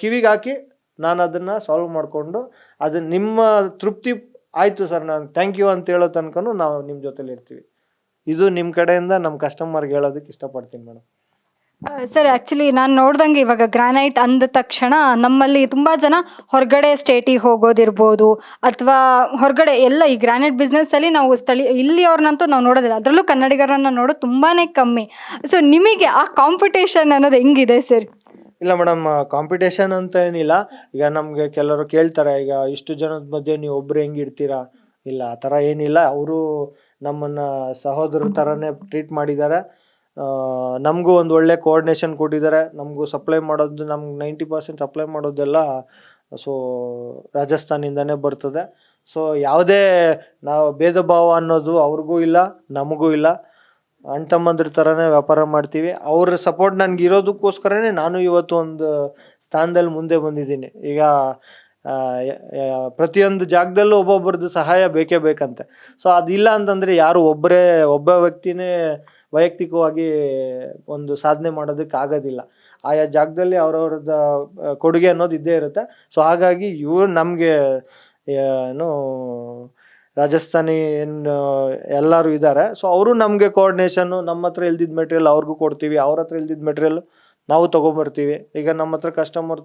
Speaker 3: ಕಿವಿಗೆ ಹಾಕಿ ನಾನು ಅದನ್ನು ಸಾಲ್ವ್ ಮಾಡಿಕೊಂಡು ಅದು ನಿಮ್ಮ ತೃಪ್ತಿ ಆಯಿತು ಸರ್, ನಾನು ಥ್ಯಾಂಕ್ ಯು ಅಂತ ಹೇಳೋ ತನಕನೂ ನಾವು ನಿಮ್ಮ ಜೊತೆಲಿ ಇರ್ತೀವಿ. ಇದು ನಿಮ್ಮ ಕಡೆಯಿಂದ ನಮ್ಮ ಕಸ್ಟಮರ್ಗೆ ಹೇಳೋದಕ್ಕೆ ಇಷ್ಟಪಡ್ತೀನಿ ಮೇಡಮ್.
Speaker 1: ಸರ್ ಆ್ಯಕ್ಚುಲಿ ನಾನು ನೋಡ್ದಂಗೆ ಇವಾಗ ಗ್ರಾನೈಟ್ ಅಂದ ತಕ್ಷಣ ನಮ್ಮಲ್ಲಿ ತುಂಬ ಜನ ಹೊರಗಡೆ ಸ್ಟೇಟಿಗೆ ಹೋಗೋದಿರ್ಬೋದು ಅಥವಾ ಹೊರಗಡೆ ಎಲ್ಲ ಈ ಗ್ರಾನೈಟ್ ಬಿಸ್ನೆಸ್ಸಲ್ಲಿ ನಾವು ಇಲ್ಲಿಯವ್ರನ್ನಂತೂ ನಾವು ನೋಡೋದಿಲ್ಲ, ಅದರಲ್ಲೂ ಕನ್ನಡಿಗರನ್ನು ನೋಡೋದು ತುಂಬಾ ಕಮ್ಮಿ. ಸೊ ನಿಮಗೆ ಆ ಕಾಂಪಿಟೇಷನ್ ಅನ್ನೋದು ಹೆಂಗಿದೆ ಸರ್?
Speaker 3: ಇಲ್ಲ ಮೇಡಮ್, ಕಾಂಪಿಟೇಷನ್ ಅಂತ ಏನಿಲ್ಲ. ಈಗ ನಮಗೆ ಕೆಲವರು ಕೇಳ್ತಾರೆ, ಈಗ ಇಷ್ಟು ಜನದ ಮಧ್ಯೆ ನೀವು ಒಬ್ರು ಹೆಂಗೆ ಇರ್ತೀರಾ? ಇಲ್ಲ, ಆ ಥರ ಏನಿಲ್ಲ. ಅವರು ನಮ್ಮನ್ನು ಸಹೋದರ ಥರನೇ ಟ್ರೀಟ್ ಮಾಡಿದ್ದಾರೆ. ನಮಗೂ ಒಂದು ಒಳ್ಳೆ ಕೋಆರ್ಡಿನೇಷನ್ ಕೊಟ್ಟಿದ್ದಾರೆ. ನಮಗೂ ಸಪ್ಲೈ ಮಾಡೋದು, ನಮ್ಗೆ 90% ಸಪ್ಲೈ ಮಾಡೋದೆಲ್ಲ ಸೊ ರಾಜಸ್ಥಾನಿಂದನೇ ಬರ್ತದೆ. ಸೊ ಯಾವುದೇ ನಾವು ಭೇದ ಭಾವ ಅನ್ನೋದು ಅವ್ರಿಗೂ ಇಲ್ಲ, ನಮಗೂ ಇಲ್ಲ. ಅಣ್ಣ ತಮ್ಮಂದ್ರ ಥರನೇ ವ್ಯಾಪಾರ ಮಾಡ್ತೀವಿ. ಅವ್ರ ಸಪೋರ್ಟ್ ನನಗೆ ಇರೋದಕ್ಕೋಸ್ಕರನೇ ನಾನು ಇವತ್ತು ಒಂದು ಸ್ಥಾನದಲ್ಲಿ ಮುಂದೆ ಬಂದಿದ್ದೀನಿ. ಈಗ ಪ್ರತಿಯೊಂದು ಜಾಗದಲ್ಲೂ ಒಬ್ಬೊಬ್ಬರದ್ದು ಸಹಾಯ ಬೇಕೇ ಬೇಕಂತೆ. ಸೊ ಅದಿಲ್ಲ ಅಂತಂದರೆ ಯಾರು ಒಬ್ಬ ವ್ಯಕ್ತಿನೇ ವೈಯಕ್ತಿಕವಾಗಿ ಒಂದು ಸಾಧನೆ ಮಾಡೋದಕ್ಕೆ ಆಗೋದಿಲ್ಲ. ಆಯಾ ಜಾಗದಲ್ಲಿ ಅವ್ರವ್ರದ್ದು ಕೊಡುಗೆ ಅನ್ನೋದು ಇದ್ದೇ ಇರುತ್ತೆ. ಸೊ ಹಾಗಾಗಿ ಇವ್ರು ನಮಗೆ ಏನು ರಾಜಸ್ಥಾನಿ ಎಲ್ಲರೂ ಇದ್ದಾರೆ. ಸೊ ಅವರು ನಮಗೆ ಕೋಆರ್ಡಿನೇಷನ್ನು, ನಮ್ಮ ಹತ್ರ ಇಲ್ದಿದ್ದ ಮೆಟೀರಿಯಲ್ ಅವ್ರಿಗೂ ಕೊಡ್ತೀವಿ, ಅವ್ರ ಹತ್ರ ಇಲ್ದಿದ್ದ ಮೆಟೀರಿಯಲ್ ನಾವು ತೊಗೊಂಬರ್ತೀವಿ. ಈಗ ನಮ್ಮ ಹತ್ರ ಕಸ್ಟಮರ್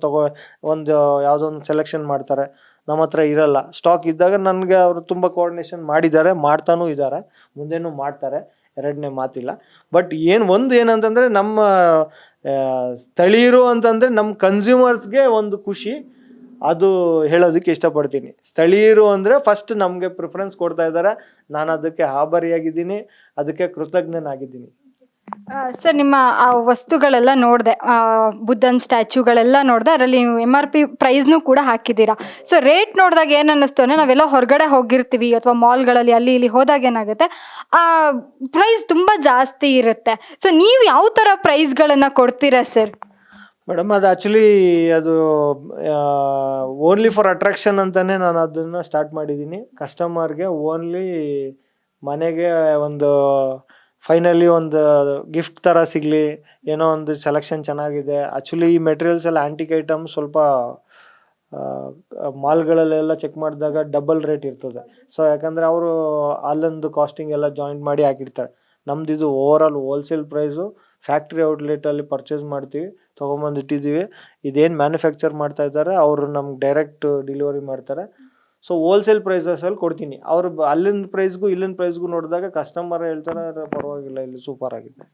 Speaker 3: ಒಂದು ಯಾವುದೋ ಒಂದು ಸೆಲೆಕ್ಷನ್ ಮಾಡ್ತಾರೆ, ನಮ್ಮ ಹತ್ರ ಇರಲ್ಲ, ಸ್ಟಾಕ್ ಇದ್ದಾಗ ನನಗೆ ಅವರು ತುಂಬ ಕೋಆರ್ಡಿನೇಷನ್ ಮಾಡಿದ್ದಾರೆ, ಮಾಡ್ತಾನೂ ಇದ್ದಾರೆ, ಮುಂದೇನೂ ಮಾಡ್ತಾರೆ, ಎರಡನೇ ಮಾತಿಲ್ಲ. ಬಟ್ ಏನಂತಂದರೆ ನಮ್ಮ ಸ್ಥಳೀಯರು ಅಂತಂದರೆ ನಮ್ಮ ಕನ್ಸ್ಯೂಮರ್ಸ್ಗೆ ಒಂದು ಖುಷಿ, ಅದು ಹೇಳೋದಕ್ಕೆ ಇಷ್ಟಪಡ್ತೀನಿ. ಸ್ಥಳೀಯರು ಅಂದರೆ ಫಸ್ಟ್ ನಮಗೆ ಪ್ರಿಫರೆನ್ಸ್ ಕೊಡ್ತಾ ಇದ್ದಾರೆ. ನಾನು ಅದಕ್ಕೆ ಆಭಾರಿಯಾಗಿದ್ದೀನಿ, ಅದಕ್ಕೆ ಕೃತಜ್ಞನಾಗಿದ್ದೀನಿ.
Speaker 1: ಸರ್ ನಿಮ್ಮ ಆ ವಸ್ತುಗಳೆಲ್ಲ ನೋಡಿದೆ, ಬುದ್ಧನ ಸ್ಟ್ಯಾಚ್ಯೂಗಳೆಲ್ಲ ನೋಡಿದೆ, ಅದರಲ್ಲಿ ನೀವು MRP ಪ್ರೈಸ್ನೂ ಕೂಡ ಹಾಕಿದ್ದೀರಾ. ಸೊ ರೇಟ್ ನೋಡಿದಾಗ ಏನು ಅನ್ನಿಸ್ತು ಅಂದರೆ, ನಾವೆಲ್ಲ ಹೊರಗಡೆ ಹೋಗಿರ್ತೀವಿ ಅಥವಾ ಮಾಲ್ಗಳಲ್ಲಿ ಅಲ್ಲಿ ಇಲ್ಲಿ ಹೋದಾಗ ಏನಾಗುತ್ತೆ, ಆ ಪ್ರೈಸ್ ತುಂಬ ಜಾಸ್ತಿ ಇರುತ್ತೆ. ಸೊ ನೀವು ಯಾವ ಥರ ಪ್ರೈಸ್ಗಳನ್ನು ಕೊಡ್ತೀರಾ ಸರ್?
Speaker 3: ಮೇಡಮ್, ಅದು ಆ್ಯಕ್ಚುಲಿ ಅದು ಓನ್ಲಿ ಫಾರ್ ಅಟ್ರಾಕ್ಷನ್ ಅಂತಲೇ ನಾನು ಅದನ್ನು ಸ್ಟಾರ್ಟ್ ಮಾಡಿದ್ದೀನಿ. ಕಸ್ಟಮರ್ಗೆ ಓನ್ಲಿ ಮನೆಗೆ ಒಂದು ಫೈನಲಿ ಒಂದು ಗಿಫ್ಟ್ ಥರ ಸಿಗಲಿ, ಏನೋ ಒಂದು ಸೆಲೆಕ್ಷನ್ ಚೆನ್ನಾಗಿದೆ. ಆ್ಯಕ್ಚುಲಿ ಈ ಮೆಟೀರಿಯಲ್ಸ್ ಎಲ್ಲ ಆ್ಯಂಟಿಕ್ ಐಟಮ್, ಸ್ವಲ್ಪ ಮಾಲ್ಗಳಲ್ಲೆಲ್ಲ ಚೆಕ್ ಮಾಡಿದಾಗ ಡಬಲ್ ರೇಟ್ ಇರ್ತದೆ. ಸೊ ಯಾಕಂದರೆ ಅವರು ಅಲ್ಲೊಂದು ಕಾಸ್ಟಿಂಗ್ ಎಲ್ಲ ಜಾಯಿಂಟ್ ಮಾಡಿ ಹಾಕಿರ್ತಾರೆ. ನಮ್ದು ಇದು over all wholesale price, factory ಔಟ್ಲೆಟಲ್ಲಿ ಪರ್ಚೇಸ್ ಮಾಡ್ತೀವಿ, ತೊಗೊಂಬಂದು ಇಟ್ಟಿದ್ದೀವಿ. ಇದೇನು ಮ್ಯಾನುಫ್ಯಾಕ್ಚರ್ ಮಾಡ್ತಾ ಇದ್ದಾರೆ ಅವರು ನಮ್ಗೆ ಡೈರೆಕ್ಟ್ ಡೆಲಿವರಿ ಮಾಡ್ತಾರೆ. ಸೊ ಹೋಲ್ಸೇಲ್ ಪ್ರೈಸಸಲ್ಲಿ ಕೊಡ್ತೀನಿ. ಅವರು ಅಲ್ಲಿನ ಪ್ರೈಸ್ಗೂ ಇಲ್ಲಿನ ಪ್ರೈಸ್ಗೂ ನೋಡಿದಾಗ ಕಸ್ಟಮರ್ ಹೇಳ್ತಾರೆ, ಪರವಾಗಿಲ್ಲ, ಇಲ್ಲಿ ಸೂಪರ್ ಆಗಿದೆ.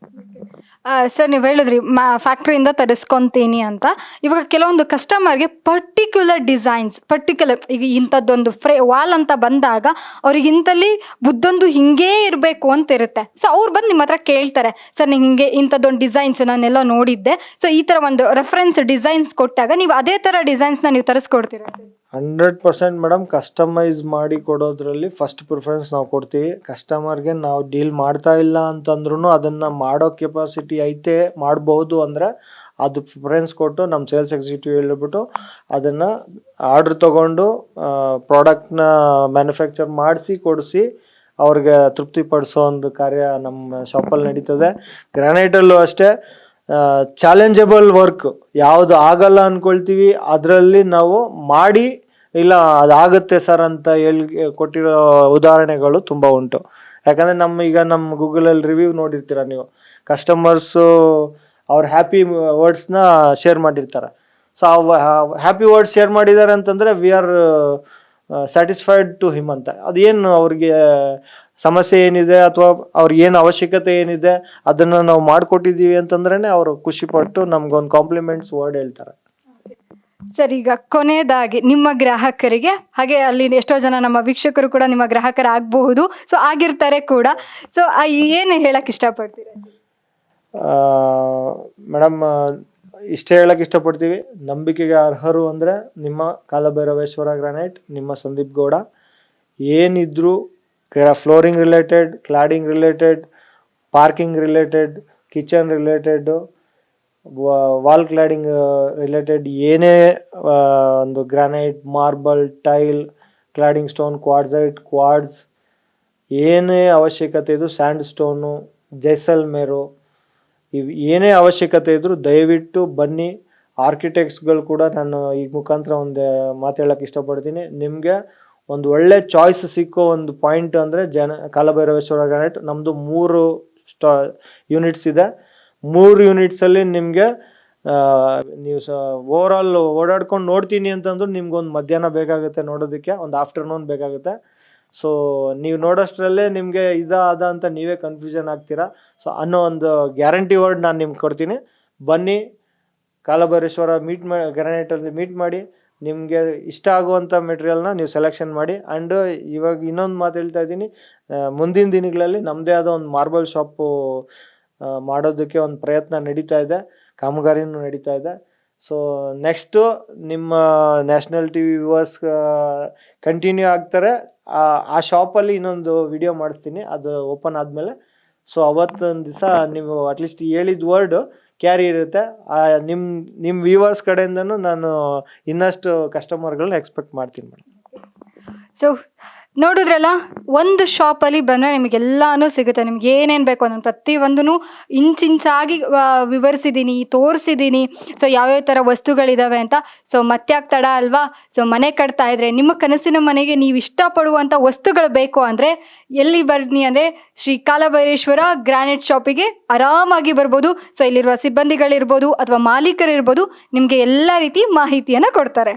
Speaker 1: ಸರ್ ನೀವು ಹೇಳಿದ್ರಿ ಫ್ಯಾಕ್ಟ್ರಿಯಿಂದ ತರಿಸ್ಕೊತೀನಿ ಅಂತ. ಇವಾಗ ಕೆಲವೊಂದು ಕಸ್ಟಮರ್ಗೆ ಪರ್ಟಿಕ್ಯುಲರ್ ಡಿಸೈನ್ಸ್, ಈಗ ಇಂಥದ್ದೊಂದು ವಾಲ್ ಅಂತ ಬಂದಾಗ ಅವ್ರಿಗೆ ಇಂಥಲ್ಲಿ ಬುದ್ಧಂದು ಹಿಂಗೇ ಇರಬೇಕು ಅಂತ ಇರುತ್ತೆ. ಸೊ ಅವ್ರು ಬಂದು ನಿಮ್ಮ ಹತ್ರ ಕೇಳ್ತಾರೆ, ಸರ್ ನೀವು ಹಿಂಗೆ ಇಂಥದ್ದೊಂದು ಡಿಸೈನ್ಸ್ ನಾನೆಲ್ಲ ನೋಡಿದ್ದೆ, ಸೊ ಈ ಥರ ಒಂದು ರೆಫರೆನ್ಸ್ ಡಿಸೈನ್ಸ್ ಕೊಟ್ಟಾಗ ನೀವು ಅದೇ ಥರ ಡಿಸೈನ್ಸ್ನ ನೀವು ತರಿಸ್ಕೊಡ್ತೀರಾ?
Speaker 3: 100% ಮೇಡಮ್, ಕಸ್ಟಮೈಸ್ ಮಾಡಿ ಕೊಡೋದ್ರಲ್ಲಿ ಫಸ್ಟ್ ಪ್ರಿಫರೆನ್ಸ್ ನಾವು ಕೊಡ್ತೀವಿ. ಕಸ್ಟಮರ್ಗೆ ನಾವು ಡೀಲ್ ಮಾಡ್ತಾ ಇಲ್ಲ ಅಂತಂದ್ರೂ ಅದನ್ನು ಮಾಡೋ ಕೆಪಾಸಿಟಿ ಐತೆ, ಮಾಡ್ಬೋದು ಅಂದರೆ ಅದು ಪ್ರಿಫರೆನ್ಸ್ ಕೊಟ್ಟು ನಮ್ಮ ಸೇಲ್ಸ್ ಎಕ್ಸಿಕ್ಯೂಟಿವ್ ಹೇಳ್ಬಿಟ್ಟು ಅದನ್ನು ಆರ್ಡ್ರ್ ತೊಗೊಂಡು ಪ್ರಾಡಕ್ಟ್ನ ಮ್ಯಾನುಫ್ಯಾಕ್ಚರ್ ಮಾಡಿಸಿ ಕೊಡಿಸಿ ಅವ್ರಿಗೆ ತೃಪ್ತಿಪಡಿಸೋ ಒಂದು ಕಾರ್ಯ ನಮ್ಮ ಶಾಪಲ್ಲಿ ನಡೀತದೆ. ಗ್ರಾನೈಟಲ್ಲೂ ಅಷ್ಟೇ, ಚಾಲೆಂಜಬಲ್ ವರ್ಕ್ ಯಾವುದು ಆಗಲ್ಲ ಅಂದ್ಕೊಳ್ತೀವಿ ಅದರಲ್ಲಿ ನಾವು ಮಾಡಿ, ಇಲ್ಲ ಅದಾಗುತ್ತೆ ಸರ್ ಅಂತ ಕೊಟ್ಟಿರೋ ಉದಾಹರಣೆಗಳು ತುಂಬ ಉಂಟು. ಯಾಕಂದರೆ ನಮ್ಮ ಗೂಗಲಲ್ಲಿ ರಿವ್ಯೂ ನೋಡಿರ್ತೀರ ನೀವು, ಕಸ್ಟಮರ್ಸು ಅವ್ರ ಹ್ಯಾಪಿ ವರ್ಡ್ಸ್ನ ಶೇರ್ ಮಾಡಿರ್ತಾರೆ. ಸೊ ಹ್ಯಾಪಿ ವರ್ಡ್ಸ್ ಶೇರ್ ಮಾಡಿದ್ದಾರೆ ಅಂತಂದರೆ we are satisfied to him ಅಂತ. ಅದೇನು ಅವ್ರಿಗೆ ಸಮಸ್ಯೆ ಏನಿದೆ ಅಥವಾ ಅವ್ರಿಗೆ ಏನು ಅವಶ್ಯಕತೆ ಏನಿದೆ ಅದನ್ನು ನಾವು ಮಾಡಿಕೊಟ್ಟಿದ್ದೀವಿ ಅಂತಂದ್ರೇ ಅವರು ಖುಷಿಪಟ್ಟು ನಮ್ಗೊಂದು ಕಾಂಪ್ಲಿಮೆಂಟ್ಸ್ ವರ್ಡ್ ಹೇಳ್ತಾರೆ.
Speaker 1: ಸರ್ ಈಗ ಕೊನೆಯದಾಗಿ ನಿಮ್ಮ ಗ್ರಾಹಕರಿಗೆ, ಹಾಗೆ ಅಲ್ಲಿ ಎಷ್ಟೋ ಜನ ನಮ್ಮ ವೀಕ್ಷಕರು ಕೂಡ ನಿಮ್ಮ ಗ್ರಾಹಕರಾಗಬಹುದು, ಸೊ ಆಗಿರ್ತಾರೆ ಕೂಡ, ಸೊ ಏನು ಹೇಳಕ್ಕೆ ಇಷ್ಟಪಡ್ತೀರಾ?
Speaker 3: ಮೇಡಮ್, ಇಷ್ಟೇ ಹೇಳಕ್ಕೆ ಇಷ್ಟಪಡ್ತೀವಿ, ನಂಬಿಕೆಗೆ ಅರ್ಹರು ಅಂದರೆ ನಿಮ್ಮ ಕಾಲಭೈರವೇಶ್ವರ ಗ್ರಾನೈಟ್, ನಿಮ್ಮ ಸಂದೀಪ್ ಗೌಡ. ಏನಿದ್ರು flooring related, cladding related, parking related, kitchen related, wall cladding related, ಏನೇ ಒಂದು granite, marble, tile, cladding stone, quartzite, quartz, ಏನೇ ಅವಶ್ಯಕತೆ ಇದು, ಸ್ಯಾಂಡ್ ಸ್ಟೋನು, ಜೈಸಲ್ಮೇರು, ಏನೇ ಅವಶ್ಯಕತೆ ಇದ್ದರೂ ದಯವಿಟ್ಟು ಬನ್ನಿ. ಆರ್ಕಿಟೆಕ್ಟ್ಸ್ಗಳು ಕೂಡ ನಾನು ಈ ಮುಖಾಂತರ ಒಂದು ಮಾತು ಹೇಳೋಕ್ಕೆ ಇಷ್ಟಪಡ್ತೀನಿ. ನಿಮಗೆ ಒಂದು ಒಳ್ಳೆ ಚಾಯ್ಸ್ ಸಿಕ್ಕೋ ಒಂದು ಪಾಯಿಂಟ್ ಅಂದರೆ ಕಾಲಭೈರವೇಶ್ವರ ಗ್ರಾನೈಟ್. ನಮ್ಮದು 3 ಯೂನಿಟ್ಸ್ ಇದೆ. 3 ಯೂನಿಟ್ಸಲ್ಲಿ ನಿಮಗೆ ನೀವು ಓವರಾಲ್ ಓಡಾಡ್ಕೊಂಡು ನೋಡ್ತೀನಿ ಅಂತಂದ್ರೆ ನಿಮ್ಗೊಂದು ಮಧ್ಯಾಹ್ನ ಬೇಕಾಗುತ್ತೆ ನೋಡೋದಕ್ಕೆ, ಒಂದು ಆಫ್ಟರ್ನೂನ್ ಬೇಕಾಗುತ್ತೆ. ಸೊ ನೀವು ನೋಡೋಷ್ಟರಲ್ಲೇ ನಿಮಗೆ ಅದ ಅಂತ ನೀವೇ ಕನ್ಫ್ಯೂಷನ್ ಆಗ್ತೀರಾ. ಸೊ ಅನ್ನೋ ಒಂದು ಗ್ಯಾರಂಟಿ ವರ್ಡ್ ನಾನು ನಿಮ್ಗೆ ಕೊಡ್ತೀನಿ. ಬನ್ನಿ, ಕಾಲಭೈರೇಶ್ವರ ಗ್ರಾನೈಟಲ್ಲಿ ಮೀಟ್ ಮಾಡಿ, ನಿಮಗೆ ಇಷ್ಟ ಆಗುವಂಥ ಮೆಟೀರಿಯಲ್ನ ನೀವು ಸೆಲೆಕ್ಷನ್ ಮಾಡಿ. ಆ್ಯಂಡ್ ಇವಾಗ ಇನ್ನೊಂದು ಮಾತು ಹೇಳ್ತಾ ಇದ್ದೀನಿ, ಮುಂದಿನ ದಿನಗಳಲ್ಲಿ ನಮ್ಮದೇ ಆದ ಒಂದು ಮಾರ್ಬಲ್ ಶಾಪು ಮಾಡೋದಕ್ಕೆ ಒಂದು ಪ್ರಯತ್ನ ನಡೀತಾ ಇದೆ, ಕಾಮಗಾರಿನೂ ನಡೀತಾ ಇದೆ. ಸೊ ನೆಕ್ಸ್ಟು ನಿಮ್ಮ national TV viewers continue ಆಗ್ತಾರೆ. ಆ ಶಾಪಲ್ಲಿ ಇನ್ನೊಂದು ವಿಡಿಯೋ ಮಾಡಿಸ್ತೀನಿ, ಅದು ಓಪನ್ ಆದಮೇಲೆ. ಸೊ ಅವತ್ತೊಂದು ದಿವಸ ನೀವು ಅಟ್ಲೀಸ್ಟ್ ಹೇಳಿದ ವರ್ಡು ಕ್ಯಾರಿ ಇರುತ್ತೆ. ನಿಮ್ಮ ವ್ಯೂವರ್ಸ್ ಕಡೆಯಿಂದನೂ ನಾನು ಇನ್ನಷ್ಟು ಕಸ್ಟಮರ್ಗಳನ್ನ ಎಕ್ಸ್ಪೆಕ್ಟ್ ಮಾಡ್ತೀನಿ ಮೇಡಮ್.
Speaker 1: ಸೊ ನೋಡಿದ್ರಲ್ಲ, ಒಂದು ಶಾಪಲ್ಲಿ ಬಂದರೆ ನಿಮಗೆಲ್ಲನೂ ಸಿಗುತ್ತೆ. ನಿಮ್ಗೆ ಏನೇನು ಬೇಕು ಅನ್ನೋ ಪ್ರತಿಯೊಂದೂ ಇಂಚಾಗಿ ವಿವರಿಸಿದ್ದೀನಿ, ತೋರಿಸಿದ್ದೀನಿ. ಸೊ ಯಾವ್ಯಾವ ಥರ ವಸ್ತುಗಳಿದ್ದಾವೆ ಅಂತ. ಸೊ ಮತ್ತ್ಯಾಕೆ ತಡ ಅಲ್ವಾ? ಸೊ ಮನೆ ಕಟ್ತಾ ಇದ್ರೆ, ನಿಮ್ಮ ಕನಸಿನ ಮನೆಗೆ ನೀವು ಇಷ್ಟಪಡುವಂಥ ವಸ್ತುಗಳು ಬೇಕು ಅಂದರೆ ಎಲ್ಲಿ ಬನ್ನಿ ಅಂದರೆ ಶ್ರೀ ಕಾಲಭೈರೇಶ್ವರ ಗ್ರಾನೈಟ್ ಶಾಪಿಗೆ ಆರಾಮಾಗಿ ಬರ್ಬೋದು. ಸೊ ಇಲ್ಲಿರುವ ಸಿಬ್ಬಂದಿಗಳಿರ್ಬೋದು ಅಥವಾ ಮಾಲೀಕರಿರ್ಬೋದು, ನಿಮಗೆ ಎಲ್ಲ ರೀತಿ ಮಾಹಿತಿಯನ್ನು ಕೊಡ್ತಾರೆ.